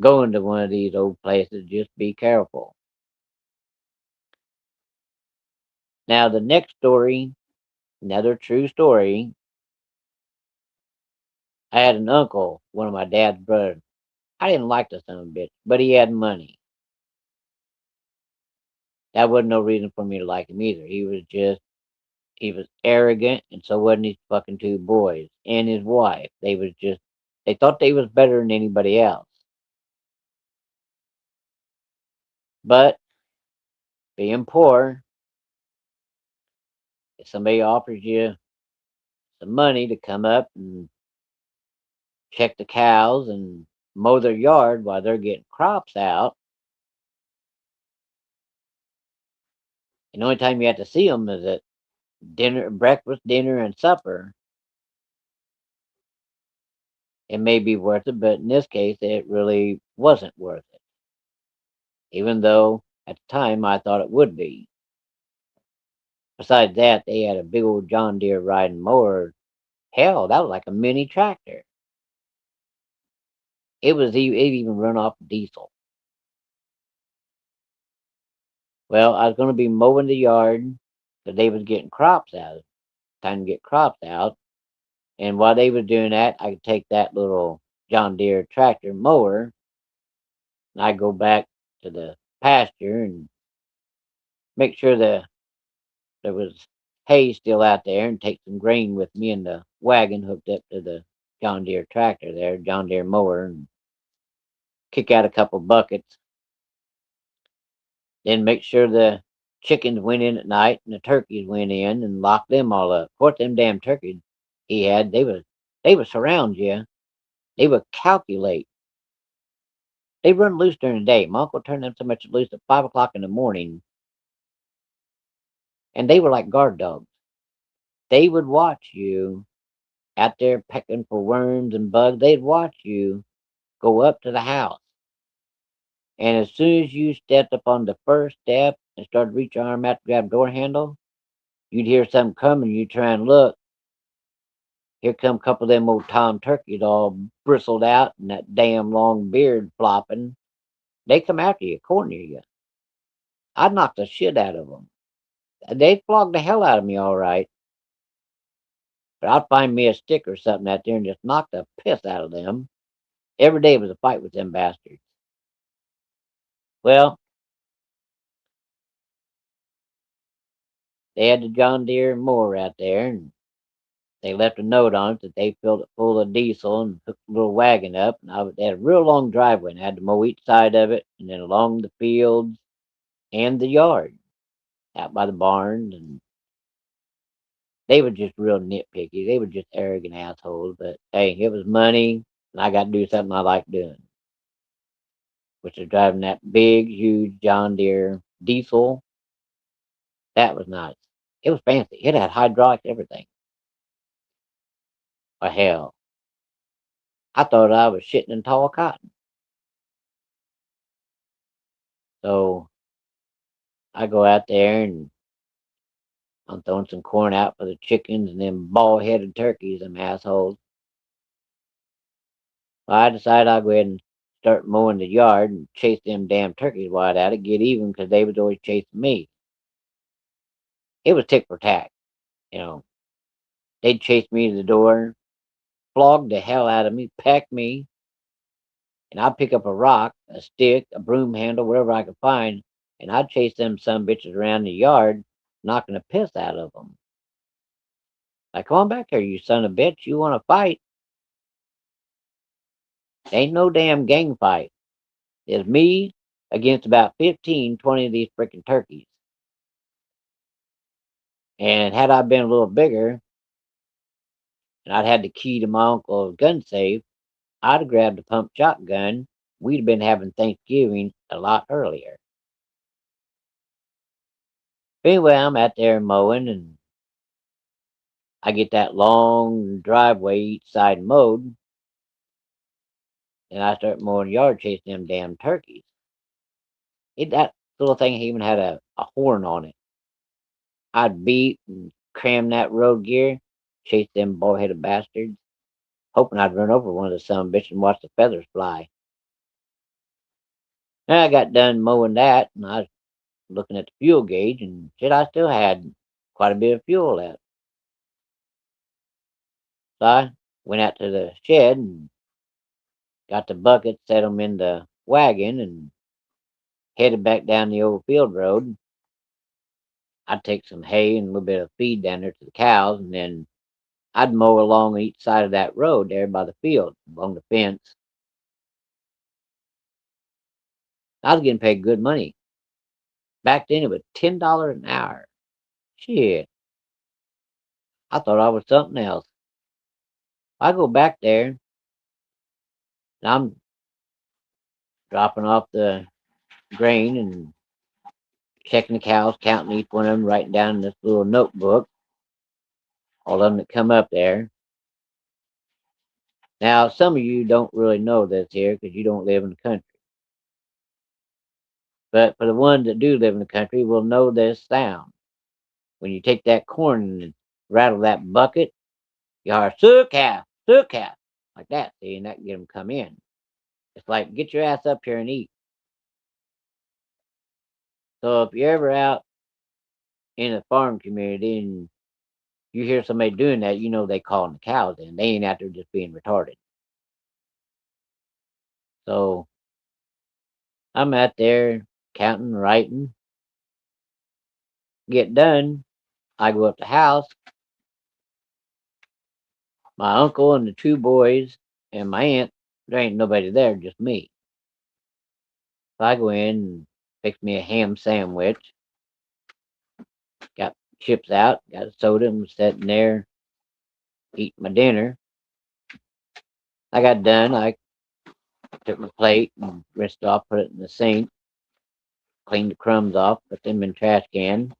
going to one of these old places, just be careful. Now the next story, another true story. I had an uncle, one of my dad's brothers. I didn't like the son of a bitch, but he had money. That wasn't no reason for me to like him either. He was arrogant, and so wasn't his fucking two boys and his wife. They thought they was better than anybody else. But being poor, if somebody offers you some money to come up and check the cows and mow their yard while they're getting crops out, and the only time you have to see them is at dinner, breakfast, dinner, and supper, it may be worth it. But in this case, it really wasn't worth it, even though at the time I thought it would be. Besides that, they had a big old John Deere riding mower. Hell, that was like a mini tractor. It even run off diesel. Well, I was going to be mowing the yard because they was getting crops out. Time to get crops out, and while they was doing that, I could take that little John Deere tractor mower, and I go back to the pasture and make sure there was hay still out there, and take some grain with me in the wagon hooked up to the John Deere tractor there, John Deere mower, and kick out a couple buckets. Then make sure the chickens went in at night and the turkeys went in and locked them all up. Of course, them damn turkeys he had, they would surround you. They would calculate. They run loose during the day. My uncle turned them so much loose at 5 o'clock in the morning, and they were like guard dogs. They would watch you out there pecking for worms and bugs. They'd watch you go up to the house, and as soon as you stepped up on the first step and started to reach your arm out to grab door handle, You'd hear something coming, you try and look. Here come a couple of them old tom turkeys all bristled out and that damn long beard flopping. They come after you, corner you. I'd knock the shit out of them. They'd flog the hell out of me, all right. But I'd find me a stick or something out there and just knock the piss out of them. Every day was a fight with them bastards. Well, they had the John Deere mower out there, and they left a note on it that they filled it full of diesel and hooked the little wagon up. And they had a real long driveway, and I had to mow each side of it, and then along the fields and the yard out by the barns. And they were just real nitpicky. They were just arrogant assholes. But hey, it was money, and I got to do something I like doing, which is driving that big, huge John Deere diesel. That was nice. It was fancy. It had hydraulics, everything. Well, hell, I thought I was shitting in tall cotton. So I go out there and I'm throwing some corn out for the chickens and them bald headed turkeys, them assholes. Well, I decided I'll go ahead and start mowing the yard and chase them damn turkeys while at it, get even because they was always chasing me. It was tick for tack, you know. They'd chase me to the door, flog the hell out of me, peck me, and I'd pick up a rock, a stick, a broom handle, whatever I could find, and I'd chase them some bitches around the yard, knocking the piss out of them. Like, come on back here, you son of a bitch. You want to fight? Ain't no damn gang fight. It's me against about 15, 20 of these freaking turkeys. And had I been a little bigger and I'd had the key to my uncle's gun safe, I'd have grabbed a pump shotgun. We'd have been having Thanksgiving a lot earlier. But anyway, I'm out there mowing and I get that long driveway each side mowed. And I start mowing the yard chasing them damn turkeys. That little thing even had a horn on it. I'd beat and cram that road gear, chase them bull-headed bastards, hoping I'd run over one of the son bitches and watch the feathers fly. And I got done mowing that, and I was looking at the fuel gauge, and shit, I still had quite a bit of fuel left. So I went out to the shed and got the bucket, set them in the wagon, and headed back down the old field road. I'd take some hay and a little bit of feed down there to the cows, and then I'd mow along each side of that road there by the field, along the fence. I was getting paid good money. Back then it was $10 an hour. Shit, I thought I was something else. I go back there and I'm dropping off the grain and checking the cows, counting each one of them, writing down in this little notebook, all of them that come up there. Now, some of you don't really know this here because you don't live in the country. But for the ones that do live in the country will know this sound. When you take that corn and rattle that bucket, you hear "Soo cow," like that, see, and that can get them come in. It's like, get your ass up here and eat. So if you're ever out in a farm community and you hear somebody doing that, you know they calling the cows in. They ain't out there just being retarded. So I'm out there counting, writing, get done. I go up the house. My uncle and the two boys and my aunt, there ain't nobody there, just me. So I go in and fix me a ham sandwich. Got chips out, got a soda, and was sitting there eating my dinner. I got done. I took my plate and rinsed it off, put it in the sink, cleaned the crumbs off, put them in the trash can,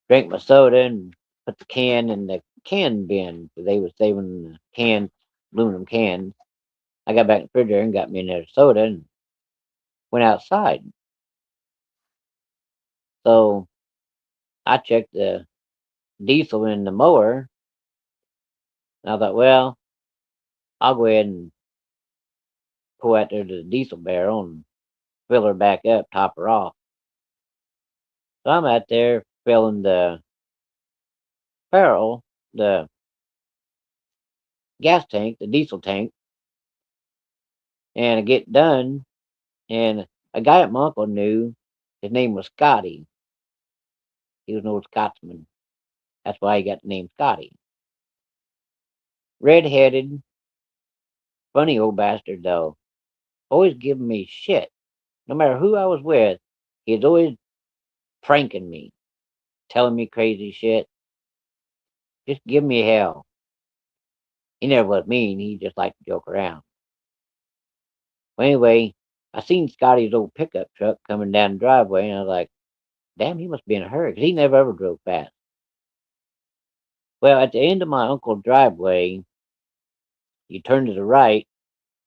drank my soda, and put the can in the can bin. They was saving the can, aluminum cans. I got back in the refrigerator and got me another soda and went outside. So I checked the diesel in the mower, and I thought, well, I'll go ahead and pull out there to the diesel barrel and fill her back up, top her off. So I'm out there filling the barrel, the gas tank, the diesel tank, and I get done, and a guy at my uncle knew, his name was Scotty. He was an old Scotsman. That's why he got the name Scotty. Red-headed, funny old bastard though. Always giving me shit. No matter who I was with, he was always pranking me, telling me crazy shit, just giving me hell. He never was mean, he just liked to joke around. Well, anyway, I seen Scotty's old pickup truck coming down the driveway, and I was like, damn, he must be in a hurry, 'cause he never ever drove fast. Well, at the end of my uncle's driveway, you turn to the right,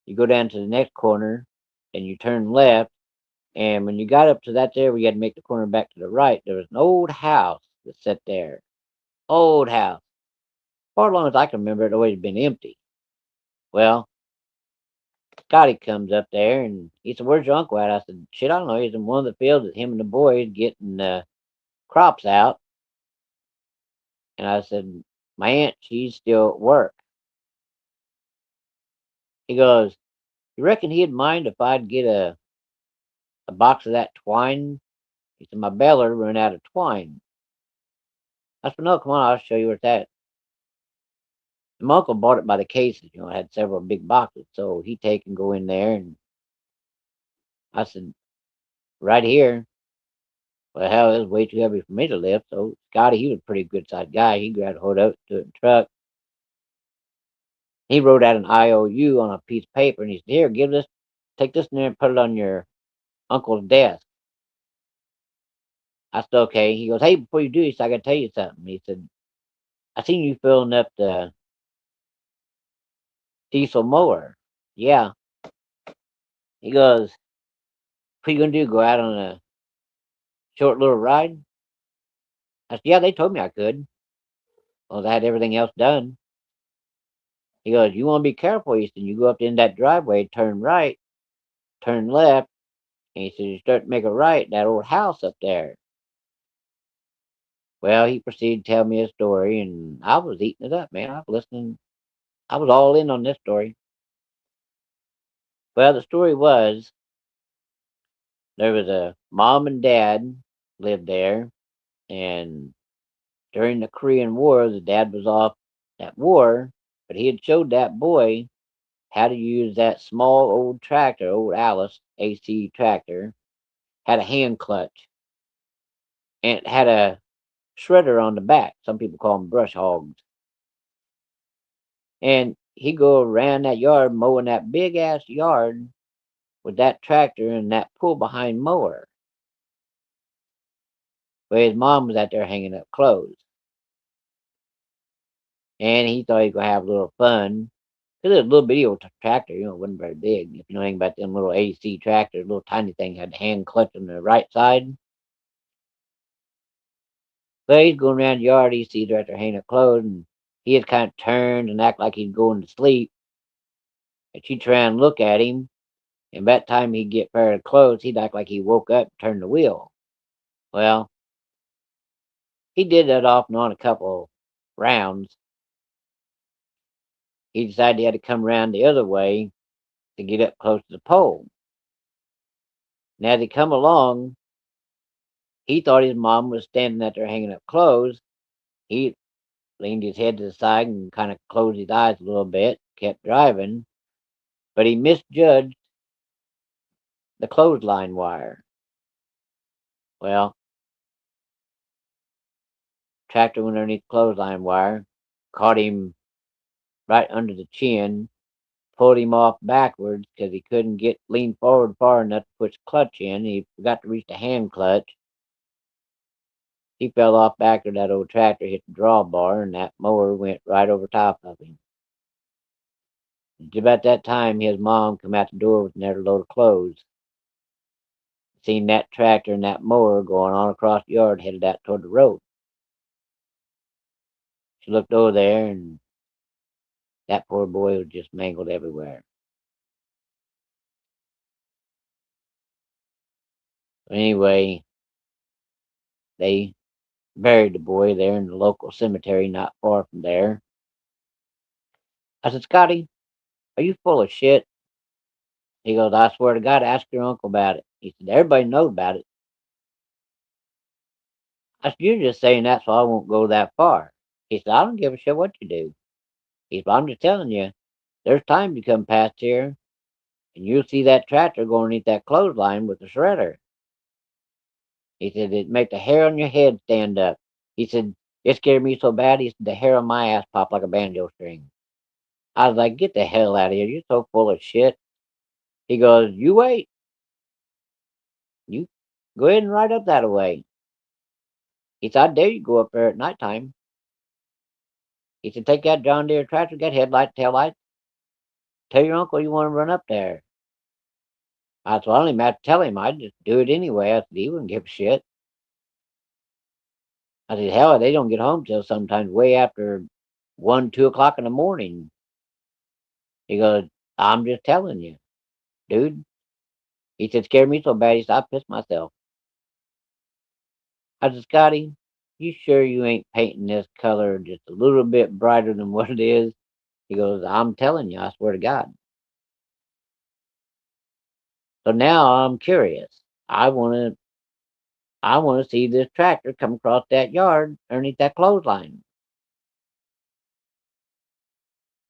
you go down to the next corner, and you turn left. And when you got up to that there, we had to make the corner back to the right. There was an old house that sat there. Old house. For as long as I can remember, it always been empty. Well, Scotty comes up there and he said, "Where's your uncle at?" I said, "Shit, I don't know. He's in one of the fields with him and the boys getting crops out." And I said, "My aunt, she's still at work." He goes, "You reckon he'd mind if I'd get a box of that twine?" He said, "My baler run out of twine." I said, "No, come on, I'll show you where it's at." And my uncle bought it by the cases, it had several big boxes. So he take and go in there, and I said, "Right here." Well, hell, it was way too heavy for me to lift. So Scotty, he was a pretty good sized guy. He grabbed hold of it, to the truck. He wrote out an IOU on a piece of paper, and he said, "Here, take this in there and put it on your uncle's desk." I said, "Okay." He goes, "Hey, before you do this, I got to tell you something." He said, "I seen you filling up the diesel mower." "Yeah." He goes, "What you gonna do? Go out on a short little ride?" I said, "Yeah, they told me I could. Well, I had everything else done." He goes, "You want to be careful." He said, "You go up in that driveway, turn right, turn left." And he said, "You start to make a right, that old house up there." Well, he proceeded to tell me a story, and I was eating it up, man. I was listening. I was all in on this story. Well, the story was there was a mom and dad lived there, and during the Korean War, the dad was off at war, but he had showed that boy how to use that small old tractor, old Alice AC tractor, had a hand clutch, and it had a shredder on the back. Some people call them brush hogs. And he go around that yard mowing that big ass yard with that tractor and that pull behind mower. But his mom was out there hanging up clothes. And he thought he was gonna have a little fun. Cause it was a little bitty old tractor, it wasn't very big. If you know anything about them little AC tractors, little tiny thing had the hand clutch on the right side. But he's going around the yard, he sees her out there hanging up clothes, and he had kind of turned and act like he's going to sleep. And she try and look at him, and by that time he'd get fair to close, he'd act like he woke up and turned the wheel. Well, he did that off and on a couple rounds. He decided he had to come around the other way to get up close to the pole. And as he come along, he thought his mom was standing out there hanging up clothes. He leaned his head to the side and kind of closed his eyes a little bit, kept driving, but he misjudged the clothesline wire. Well, tractor went underneath the clothesline wire, caught him right under the chin, pulled him off backwards because he couldn't get lean forward far enough to put the clutch in. He forgot to reach the hand clutch. He fell off back of that old tractor, hit the drawbar, and that mower went right over top of him. About that time, his mom come out the door with another load of clothes. Seen that tractor and that mower going on across the yard, headed out toward the road. She looked over there, and that poor boy was just mangled everywhere. Anyway, they buried the boy there in the local cemetery not far from there. I said, Scotty, are you full of shit? He goes, I swear to God, ask your uncle about it. He said, everybody knows about it. I said, you're just saying that so I won't go that far. He said, I don't give a shit what you do. He said, I'm just telling you, there's time to come past here, and you'll see that tractor going underneath that clothesline with the shredder. He said, it make the hair on your head stand up. He said, it scared me so bad, he said, the hair on my ass popped like a banjo string. I was like, get the hell out of here. You're so full of shit. He goes, you wait. You go ahead and ride up that way. He said, I dare you go up there at nighttime. He said, take that John Deere tractor, get headlight, tail light. Tell your uncle you want to run up there. I said, well, I don't even have to tell him. I'd just do it anyway. I said, he wouldn't give a shit. I said, hell, they don't get home till sometimes way after 1, 2 o'clock in the morning. He goes, I'm just telling you, dude. He said, scared me so bad, he said, I pissed myself. I said, Scotty, you sure you ain't painting this color just a little bit brighter than what it is? He goes, I'm telling you, I swear to God. So now I'm curious. I wanna I wanna see this tractor come across that yard underneath that clothesline.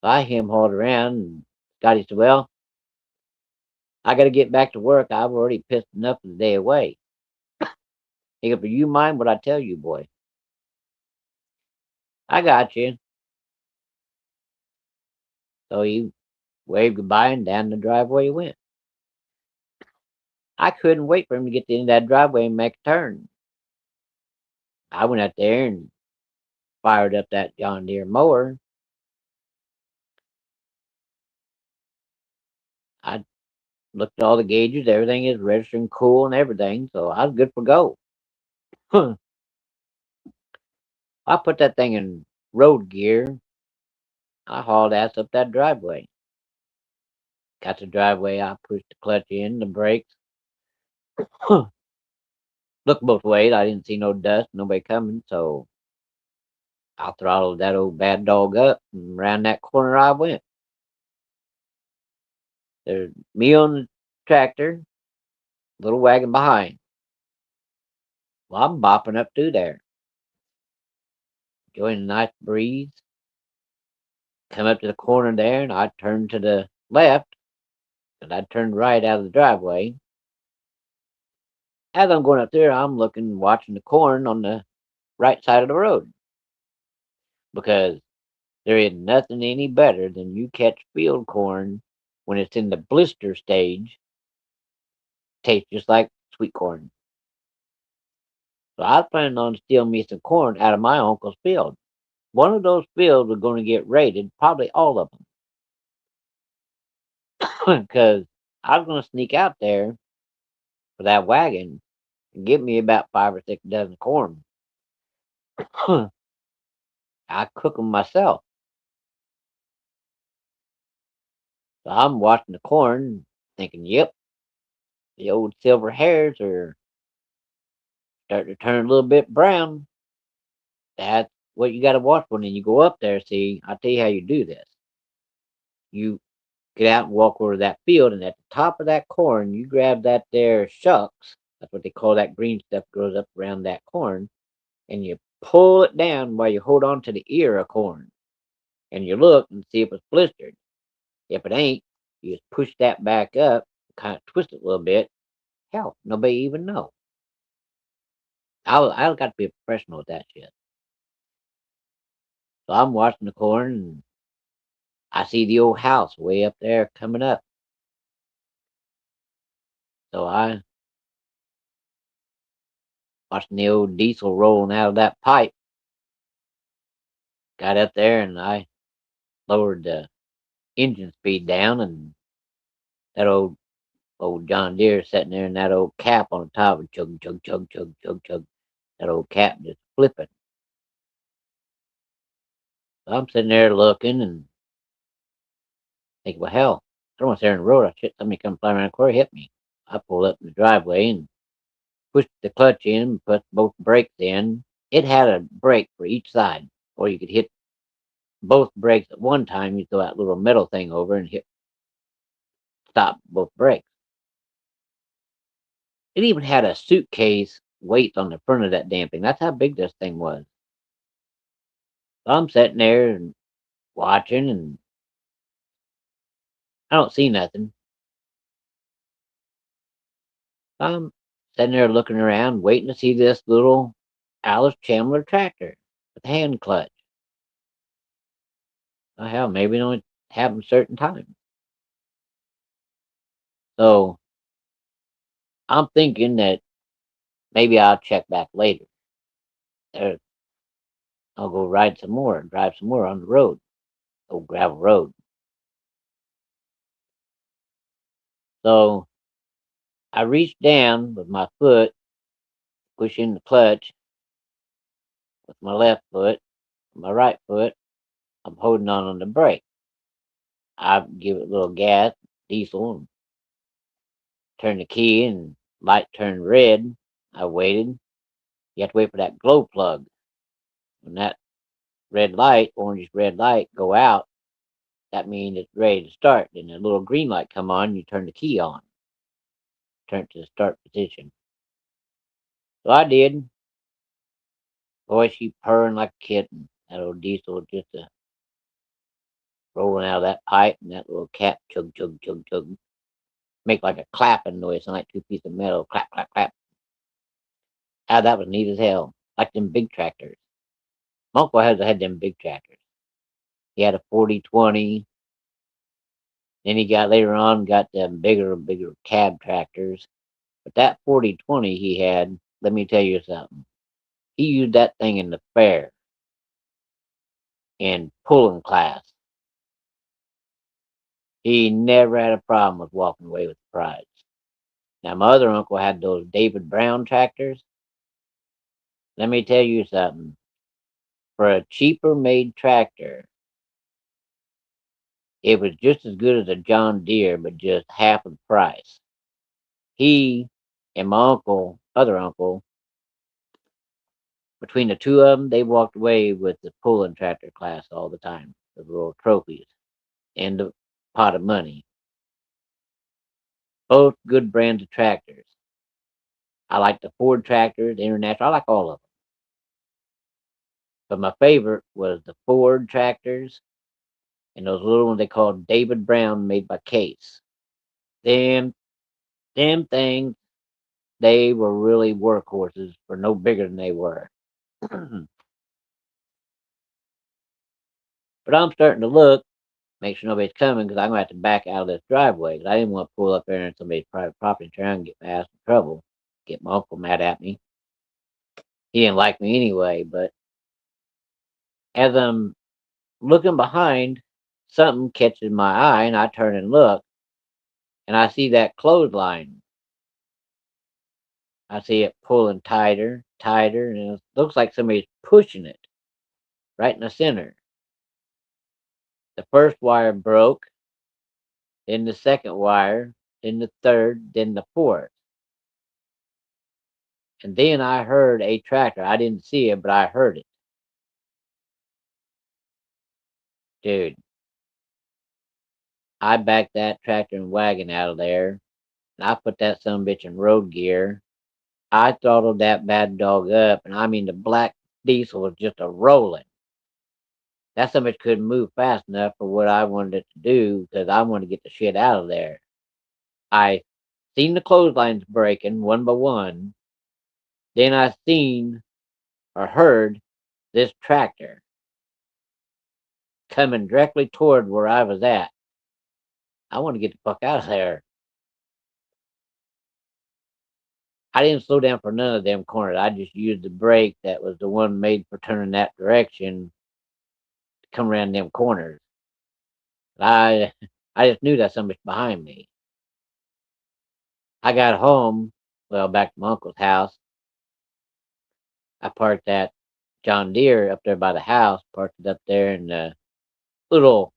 So I him hauled around and Scotty said, well, I gotta get back to work. I've already pissed enough of the day away. He goes, but you mind what I tell you, boy? I got you. So he waved goodbye and down the driveway he went. I couldn't wait for him to get to the end of that driveway and make a turn. I went out there and fired up that John Deere mower. I looked at all the gauges, everything is registering cool and everything, so I was good for go. I put that thing in road gear. I hauled ass up that driveway. Got the driveway, I pushed the clutch in, the brakes. Looked both ways. I didn't see no dust, nobody coming, so I throttled that old bad dog up and around that corner I went. There's me on the tractor, little wagon behind. Well, I'm bopping up through there, enjoying a nice breeze. Come up to the corner there, and I turned to the left, and I turned right out of the driveway. As I'm going up there, I'm looking, watching the corn on the right side of the road because there is nothing any better than you catch field corn when it's in the blister stage. Tastes just like sweet corn. So I was planning on stealing me some corn out of my uncle's field. One of those fields was going to get raided, probably all of them, because I was going to sneak out there for that wagon and get me about 5 or 6 dozen corn. I cook them myself. So I'm watching the corn, thinking, yep, the old silver hairs are starting to turn a little bit brown. That's what you got to watch when you go up there. See, I'll tell you how you do this. You get out and walk over to that field, and at the top of that corn, you grab that there shucks. That's what they call that green stuff grows up around that corn, and you pull it down while you hold on to the ear of corn, and you look and see if it's blistered. If it ain't, you just push that back up, kind of twist it a little bit. Hell, nobody even know. I got to be a professional with that shit. So I'm watching the corn, and I see the old house way up there coming up. So I watching the old diesel rolling out of that pipe. Got up there and I lowered the engine speed down, and that old John Deere sitting there, and that old cap on the top of chug chug chug chug chug chug. That old cap just flipping. I'm sitting there looking and thinking, well, hell, I don't want to stay in the road. I shit, somebody come flying around the corner, hit me. I pulled up in the driveway and pushed the clutch in, put both brakes in. It had a brake for each side, or you could hit both brakes at one time. You throw that little metal thing over and hit stop both brakes. It even had a suitcase weight on the front of that damn thing. That's how big this thing was. So I'm sitting there and watching, and I don't see nothing. I'm sitting there looking around, waiting to see this little Alice Chandler tractor with a hand clutch. Oh, hell, maybe it only happens certain times. So I'm thinking that maybe I'll check back later. There, I'll go ride some more and drive some more on the road, old gravel road. So I reached down with my foot, pushing the clutch with my left foot, my right foot. I'm holding on the brake. I give it a little gas, diesel, and turn the key, and light turned red. I waited. You have to wait for that glow plug. When that red light, orangish red light, go out, that means it's ready to start. Then the little green light come on, you turn the key on, turn it to the start position. So I did. Boy, she purring like a kitten. That old diesel just rolling out of that pipe, and that little cap chug chug chug chug, make like a clapping noise, sound like two pieces of metal, clap clap clap. Ah, that was neat as hell, like them big tractors. My uncle had them big tractors. He had a 4020. Then he got later on got them bigger cab tractors. But that 4020 he had, let me tell you something. He used that thing in the fair in pulling class. He never had a problem with walking away with the prize. Now my other uncle had those David Brown tractors. Let me tell you something. For a cheaper made tractor, it was just as good as a John Deere, but just half of the price. He and my uncle, other uncle, between the two of them, they walked away with the pulling tractor class all the time, the little trophies and the pot of money. Both good brands of tractors. I like the Ford tractor, the International. I like all of them. But my favorite was the Ford tractors and those little ones they called David Brown made by Case. Them, them things, they were really workhorses for no bigger than they were. But I'm starting to look, make sure nobody's coming because I'm going to have to back out of this driveway because I didn't want to pull up there in somebody's private property and try and get past in trouble, get my uncle mad at me. He didn't like me anyway, but as I'm looking behind, something catches my eye and I turn and look and I see that clothesline. I see it pulling tighter, tighter, and it looks like somebody's pushing it right in the center. The first wire broke, then the second wire, then the third, then the fourth. And then I heard a tractor. I didn't see it, but I heard it. Dude, I backed that tractor and wagon out of there, and I put that son bitch in road gear. I throttled that bad dog up, and I mean the black diesel was just a rolling. That son bitch couldn't move fast enough for what I wanted it to do because I wanted to get the shit out of there. I seen the clotheslines breaking one by one. Then I seen or heard this tractor coming directly toward where I was at. I want to get the fuck out of there. I didn't slow down for none of them corners. I just used the brake that was the one made for turning that direction to come around them corners. I I just knew that somebody's behind me. I got home, well, back to my uncle's house. I parked that John Deere up there by the house, parked it up there in the little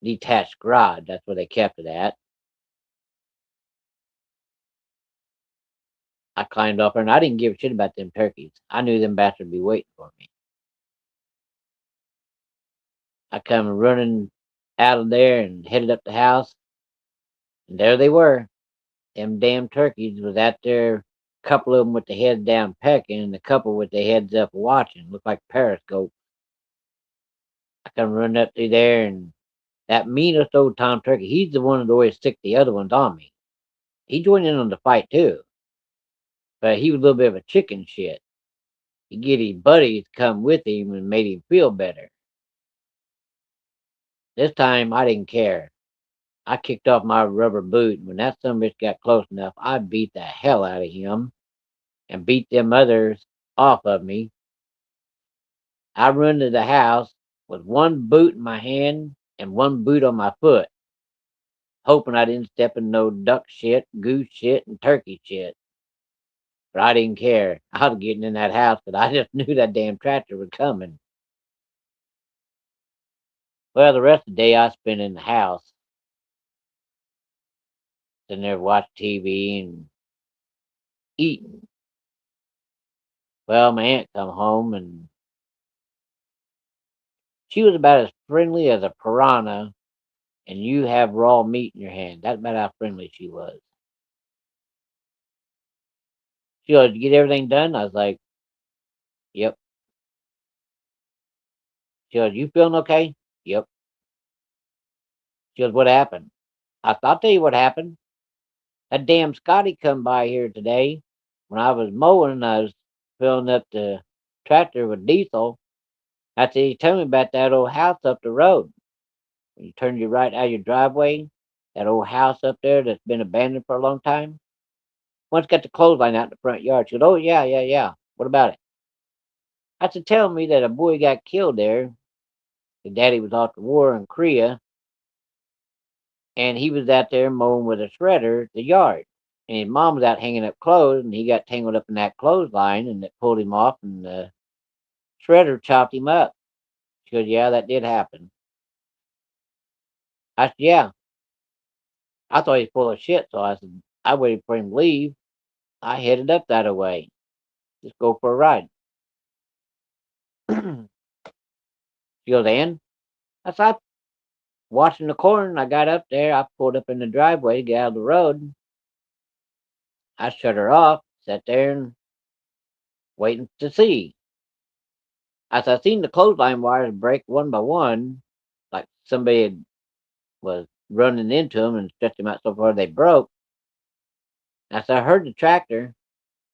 detached garage. That's where they kept it at. I climbed up there and I didn't give a shit about them turkeys. I knew them bastards would be waiting for me. I come running out of there and headed up the house, and there they were. Them damn turkeys was out there. A couple of them with the heads down pecking, and a couple with their heads up watching. Looked like periscope. I come running up through there, and that meanest old Tom Turkey, he's the one that always stick the other ones on me. He joined in on the fight too, but he was a little bit of a chicken shit. He get his buddies to come with him and made him feel better. This time I didn't care. I kicked off my rubber boot, and when that son of a bitch got close enough, I beat the hell out of him and beat them others off of me. I run to the house with one boot in my hand and one boot on my foot, hoping I didn't step in no duck shit, goose shit, and turkey shit. But I didn't care. I was getting in that house because I just knew that damn tractor was coming. Well, the rest of the day I spent in the house, sitting there watching TV and eating. Well, my aunt come home and she was about as friendly as a piranha, and you have raw meat in your hand. That's about how friendly she was. She goes, "You get everything done?" I was like, "Yep." She goes, "You feeling okay?" "Yep." She goes, "What happened?" I said, "I'll tell you what happened. That damn Scotty come by here today when I was mowing and I was filling up the tractor with diesel. I said, he told me about that old house up the road. When you turn your right out of your driveway, that old house up there that's been abandoned for a long time. One's got the clothesline out in the front yard." She goes, "Oh, yeah, yeah, yeah. What about it?" I said, "Tell me that a boy got killed there. His daddy was off the war in Korea, and he was out there mowing with a shredder the yard. And his mom was out hanging up clothes, and he got tangled up in that clothesline, and it pulled him off, and the shredder chopped him up." She goes, "Yeah, that did happen." I said, "Yeah." I thought he was full of shit, so I said, I waited for him to leave. I headed up that way. Just go for a ride. She goes, "And?" I said, "I watching the corn. I got up there. I pulled up in the driveway to get out of the road. I shut her off, sat there and waiting to see. As I seen the clothesline wires break one by one, like somebody was running into them and stretched them out so far they broke. As I heard the tractor,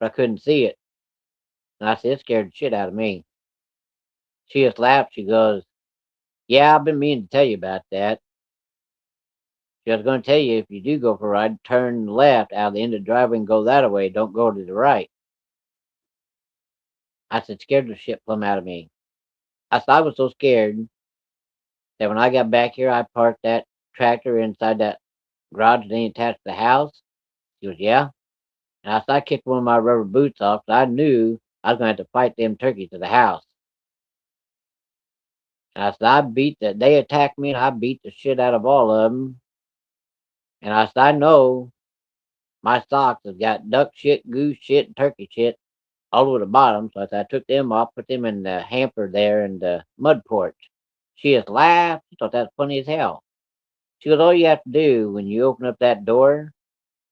but I couldn't see it. And I said, it scared the shit out of me. She just laughed. She goes, "Yeah, I've been meaning to tell you about that. She was going to tell you if you do go for a ride, turn left out of the end of the driveway and go that way. Don't go to the right." I said, scared the shit plumb out of me. I said, I was so scared that when I got back here, I parked that tractor inside that garage that ain't attached to the house. She goes, "Yeah." And I said, I kicked one of my rubber boots off, so I knew I was going to have to fight them turkeys to the house. And I said, they attacked me and I beat the shit out of all of them. And I said, I know my socks have got duck shit, goose shit, and turkey shit all over the bottom. So I said, I took them off, put them in the hamper there in the mud porch. She just laughed. She thought that was funny as hell. She goes, all you have to do when you open up that door,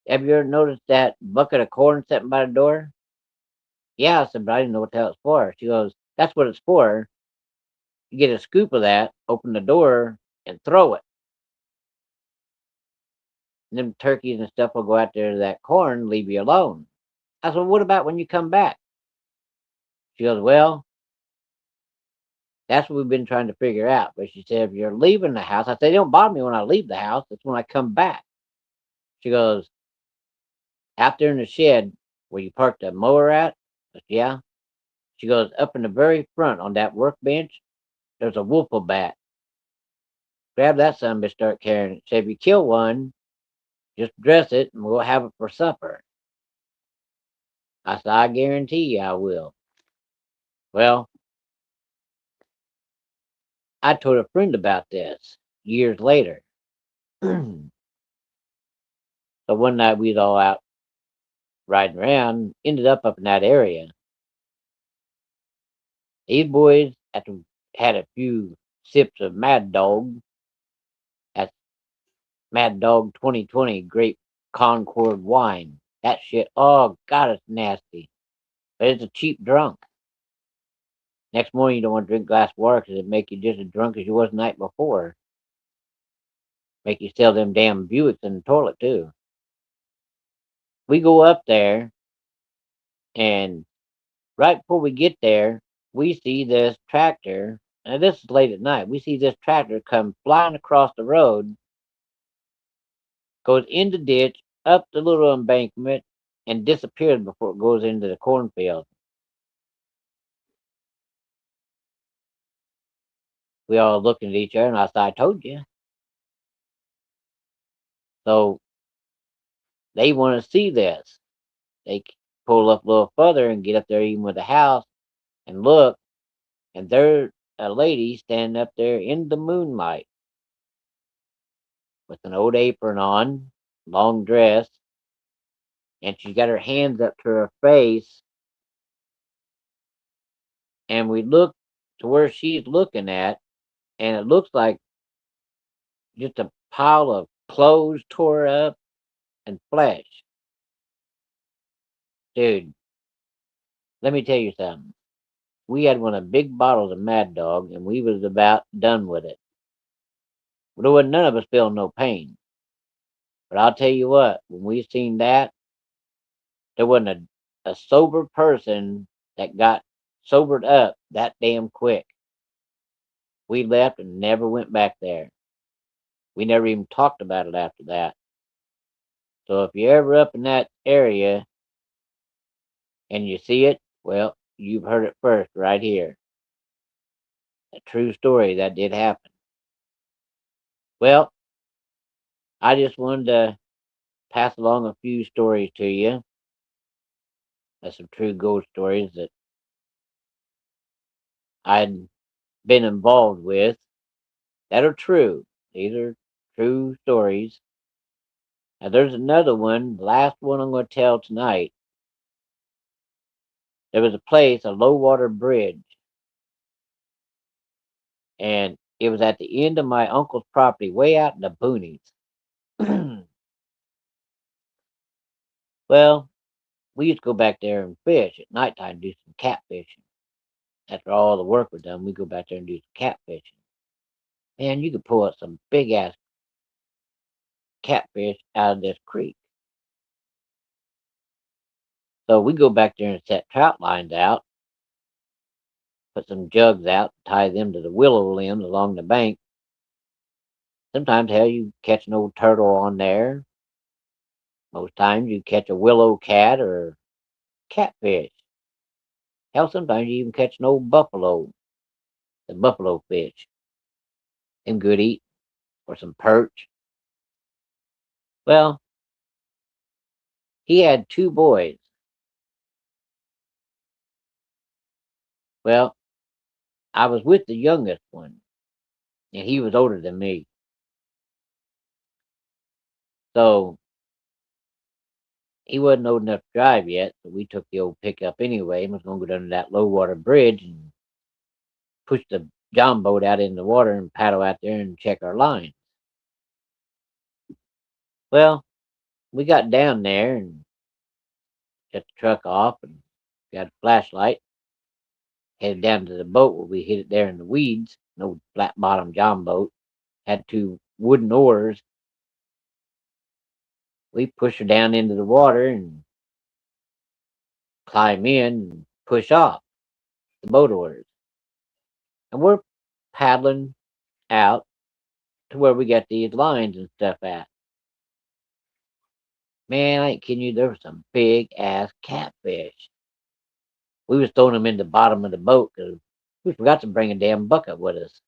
have you ever noticed that bucket of corn sitting by the door? Yeah, I said, but I didn't know what the hell it's for. She goes, that's what it's for. You get a scoop of that, open the door, and throw it. And them turkeys and stuff will go out there to that corn, leave you alone. I said, well, what about when you come back? She goes, well, that's what we've been trying to figure out. But she said, if you're leaving the house, I said, they don't bother me when I leave the house. It's when I come back. She goes, out there in the shed where you parked the mower at? I said, yeah. She goes, up in the very front on that workbench, there's a woofle bat. Grab that son of a bitch, start carrying it. Say, if you kill one, just dress it and we'll have it for supper. I said, I guarantee you I will. Well, I told a friend about this years later. So one night we was all out riding around, ended up in that area. These boys had a few sips of Mad Dog. That's Mad Dog 2020 Grape Concord wine. That shit, oh god, it's nasty. But it's a cheap drunk. Next morning you don't want to drink a glass of water because it make you just as drunk as you was the night before. Make you sell them damn Buicks in the toilet too. We go up there, and right before we get there, we see this tractor. And this is late at night. We see this tractor come flying across the road, goes in the ditch, up the little embankment, and disappears before it goes into the cornfield. We all looking at each other, and I said, "I told you." So they want to see this. They pull up a little further and get up there even with the house and look, and there's a lady standing up there in the moonlight with an old apron on, long dress, and she's got her hands up to her face. And we look to where she's looking at, and it looks like just a pile of clothes tore up and flesh. Dude, let me tell you something. We had one of the big bottles of Mad Dog, and we was about done with it. There wasn't none of us feeling no pain. But I'll tell you what, when we seen that, there wasn't a sober person that got sobered up that damn quick. We left and never went back there. We never even talked about it after that. So if you're ever up in that area and you see it, well, you've heard it first right here. A true story that did happen. Well, I just wanted to pass along a few stories to you. That's some true ghost stories that I'd been involved with that are true. These are true stories. Now, there's another one, the last one I'm going to tell tonight. There was a place, a low water bridge, and it was at the end of my uncle's property, way out in the boonies. Well, we used to go back there and fish at nighttime, do some catfishing. After all the work was done, we go back there and do some catfishing. Man, you could pull up some big ass catfish out of this creek. So we go back there and set trout lines out, put some jugs out, tie them to the willow limbs along the bank. Sometimes, hell, you catch an old turtle on there. Most times, you catch a willow cat or catfish. Hell, sometimes you even catch an old buffalo, the buffalo fish. Them good eat, or some perch. Well, he had two boys. Well, I was with the youngest one, and he was older than me. So he wasn't old enough to drive yet, so we took the old pickup anyway and was going to go down to that low water bridge and push the john boat out in the water and paddle out there and check our line. Well, we got down there and shut the truck off and got a flashlight, headed down to the boat where we hid it there in the weeds. An old flat bottom john boat had two wooden oars. We push her down into the water and climb in and push off the boat oars. And we're paddling out to where we got these lines and stuff at. Man, I ain't kidding you, there was some big ass catfish. We was throwing them in the bottom of the boat because we forgot to bring a damn bucket with us.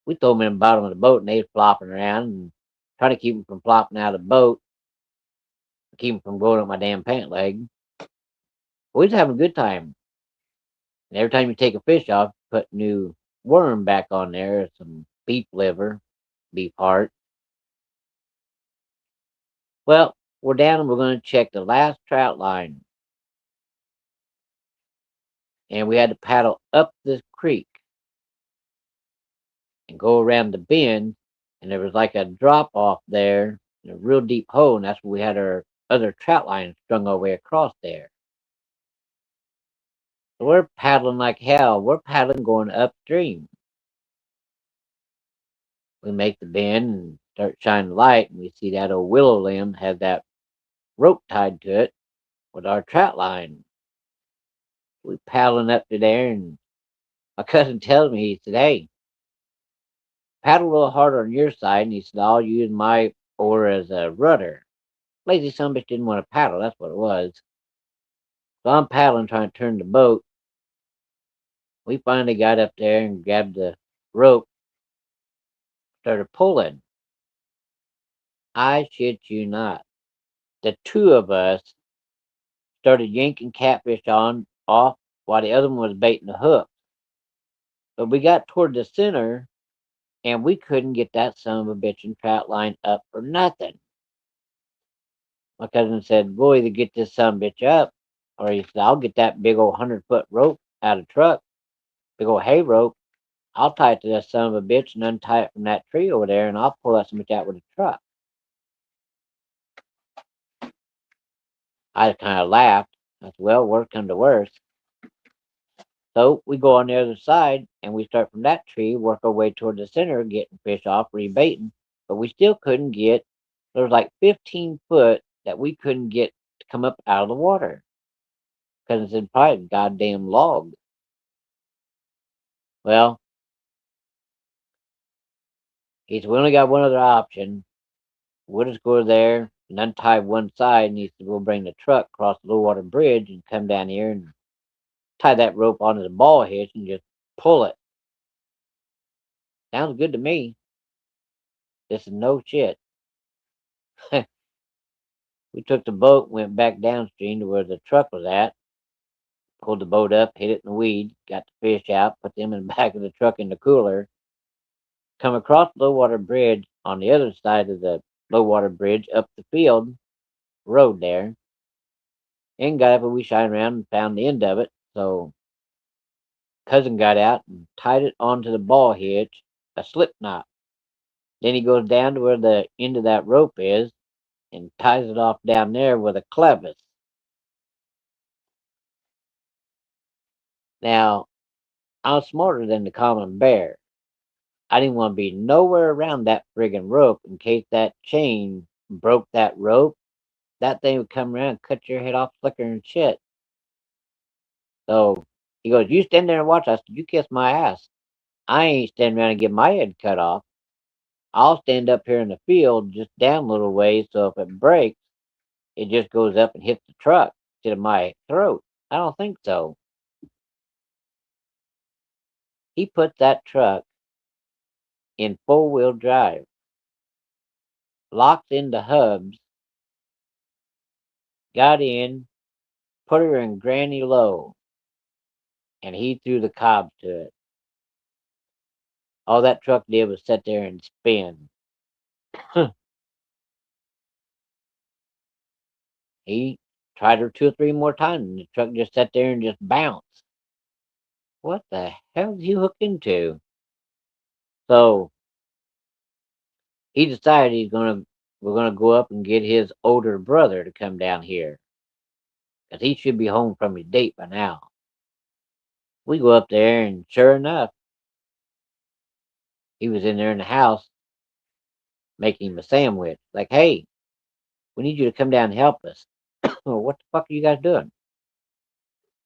We throw them in the bottom of the boat and they was flopping around and trying to keep them from flopping out of the boat, keep them from blowing up my damn pant leg. We was having a good time. And every time you take a fish off, put new worm back on there, some beef liver, beef heart. Well, we're down and we're going to check the last trout line. And we had to paddle up this creek and go around the bend. And there was like a drop off there, a real deep hole. And that's where we had our other trout line strung our way across there. So we're paddling like hell. We're paddling going upstream. We make the bend and start shining light. And we see that old willow limb has that rope tied to it with our trout line. We paddling up to there, and my cousin tells me, he said, "Hey, paddle a little harder on your side." And he said, "I'll use my oar as a rudder." Lazy son of a bitch didn't want to paddle. That's what it was. So I'm paddling, trying to turn the boat. We finally got up there and grabbed the rope, started pulling. I shit you not. The two of us started yanking catfish on off while the other one was baiting the hook. But we got toward the center and we couldn't get that son of a bitch and trout line up for nothing. My cousin said, "We'll either get this son of a bitch up, or he said, I'll get that big old 100-foot rope out of the truck, big old hay rope. I'll tie it to that son of a bitch and untie it from that tree over there, and I'll pull that son of a bitch out with a truck." I kind of laughed. I said, "Well, worst come to worst." So we go on the other side, and we start from that tree, work our way toward the center, getting fish off, rebaiting. But we still couldn't get, there was like 15 foot that we couldn't get to come up out of the water because it's in probably a goddamn log. Well, he said, "We only got one other option. We'll just go there and untie one side." And he said, "We'll bring the truck across the low water bridge and come down here and tie that rope onto the ball hitch and just pull it." Sounds good to me. This is no shit. We took the boat, went back downstream to where the truck was at, pulled the boat up, hid it in the weed, got the fish out, put them in the back of the truck in the cooler, come across the low water bridge on the other side of the low water bridge up the field road there, and got up and we shined around and found the end of it. So cousin got out and tied it onto the ball hitch, a slip knot. Then he goes down to where the end of that rope is and ties it off down there with a clevis. Now, I'm smarter than the common bear. I didn't want to be nowhere around that friggin' rope in case that chain broke that rope. That thing would come around and cut your head off slicker and shit. So he goes, "You stand there and watch." I said, "You kiss my ass. I ain't standing around and get my head cut off. I'll stand up here in the field just down a little ways so if it breaks, it just goes up and hits the truck instead of my throat." I don't think so. He put that truck in 4-wheel drive, locked into hubs, got in, put her in granny low, and he threw the cobs to it. All that truck did was sit there and spin. He tried her 2 or 3 more times, and the truck just sat there and just bounced. What the hell did he hook into? So he decided we're gonna go up and get his older brother to come down here, 'cause he should be home from his date by now. We go up there, and sure enough, he was in there in the house making him a sandwich. Like, "Hey, we need you to come down and help us." "Well, what the fuck are you guys doing?"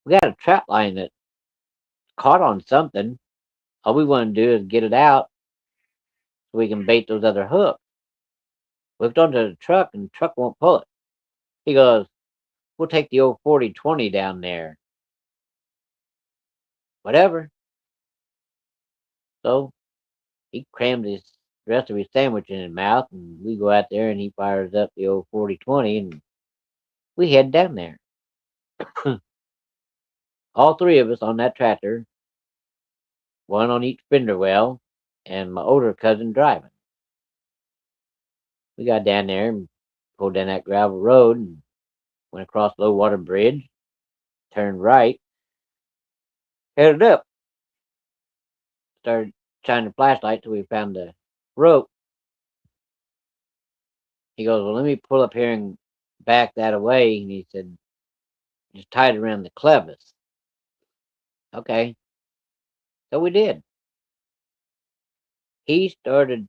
"We got a trap line that caught on something. All we want to do is get it out so we can bait those other hooks. We hooked onto the truck, and the truck won't pull it." He goes, "We'll take the old 40/20 down there." Whatever. So he crammed his rest of his sandwich in his mouth, and we go out there, and he fires up the old 40/20, and we head down there. All three of us on that tractor, one on each fender well, and my older cousin driving. We got down there and pulled down that gravel road and went across the low water bridge, turned right, headed up, started shining the flashlight till we found the rope. He goes, "Well, let me pull up here and back that away." And he said, "Just tie it around the clevis." Okay, so we did. He started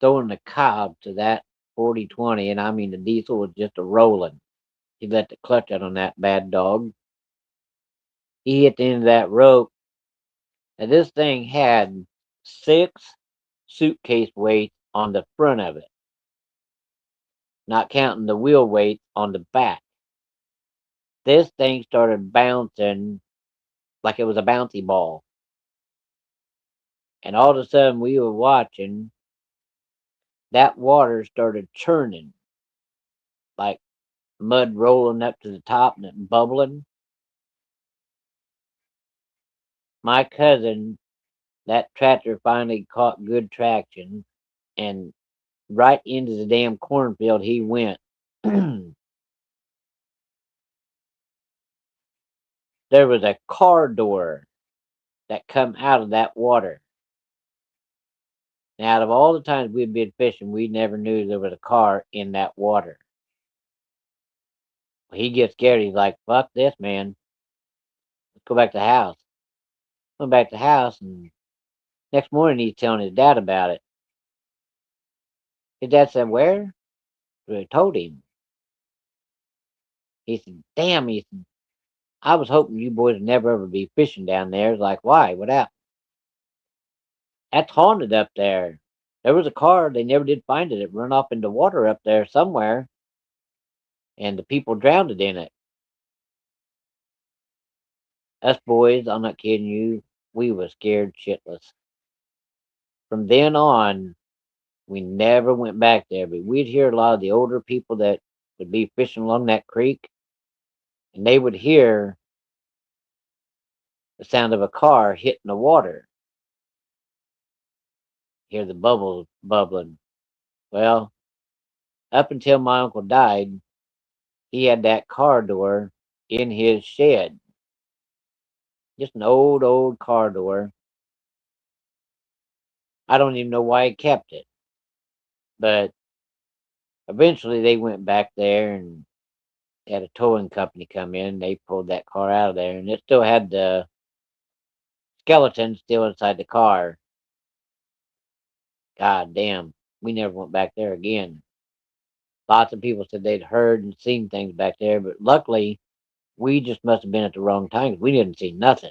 throwing the cob to that 40/20, and I mean the diesel was just a rolling. He let the clutch out on that bad dog. He hit the end of that rope, and this thing had 6 suitcase weights on the front of it, not counting the wheel weight on the back. This thing started bouncing like it was a bouncy ball. And all of a sudden, we were watching that water started churning, like mud rolling up to the top and it bubbling. My cousin, that tractor finally caught good traction, and right into the damn cornfield he went. There was a car door that come out of that water. Now, out of all the times we'd been fishing, we never knew there was a car in that water. He gets scared. He's like, "Fuck this, man. Let's go back to the house." Went back to the house, and next morning he's telling his dad about it. His dad said, "Where?" So I told him. He said, "Damn," he said, "I was hoping you boys would never ever be fishing down there." It's like, "Why? What happened?" "That's haunted up there. There was a car. They never did find it. It run off into water up there somewhere, and the people drowned in it." Us boys, I'm not kidding you, we was scared shitless. From then on, we never went back there, but we'd hear a lot of the older people that would be fishing along that creek, and they would hear the sound of a car hitting the water, hear the bubbles bubbling. Well, up until my uncle died, he had that car door in his shed. Just an old car door. I don't even know why he kept it, but eventually they went back there and had a towing company come in. They pulled that car out of there, and it still had the skeleton still inside the car. God damn, we never went back there again. Lots of people said they'd heard and seen things back there, but luckily we just must have been at the wrong time 'cause we didn't see nothing.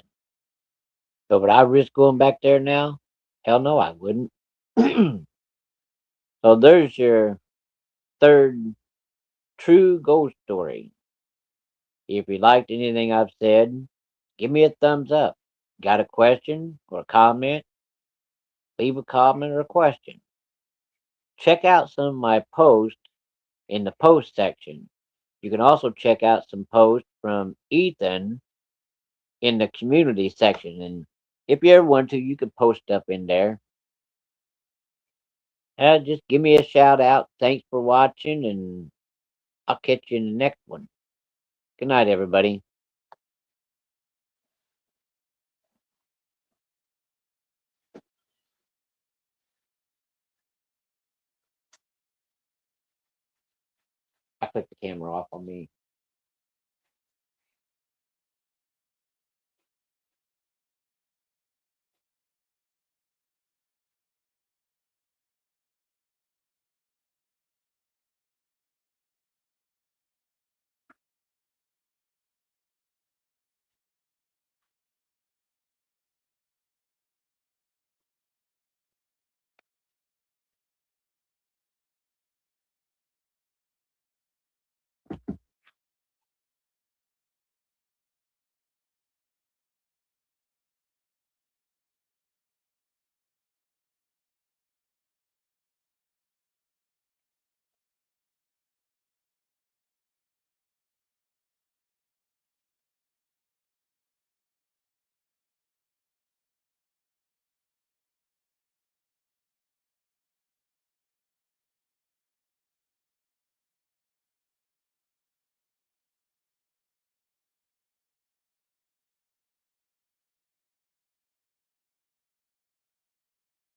So would I risk going back there now? Hell no, I wouldn't. So there's your third true ghost story. If you liked anything I've said, give me a thumbs up. Got a question or a comment? Leave a comment or a question. Check out some of my posts in the post section. You can also check out some posts from Ethan in the community section. And if you ever want to, you can post stuff in there. Just give me a shout out. Thanks for watching, and I'll catch you in the next one. Good night, everybody. I clicked the camera off on me.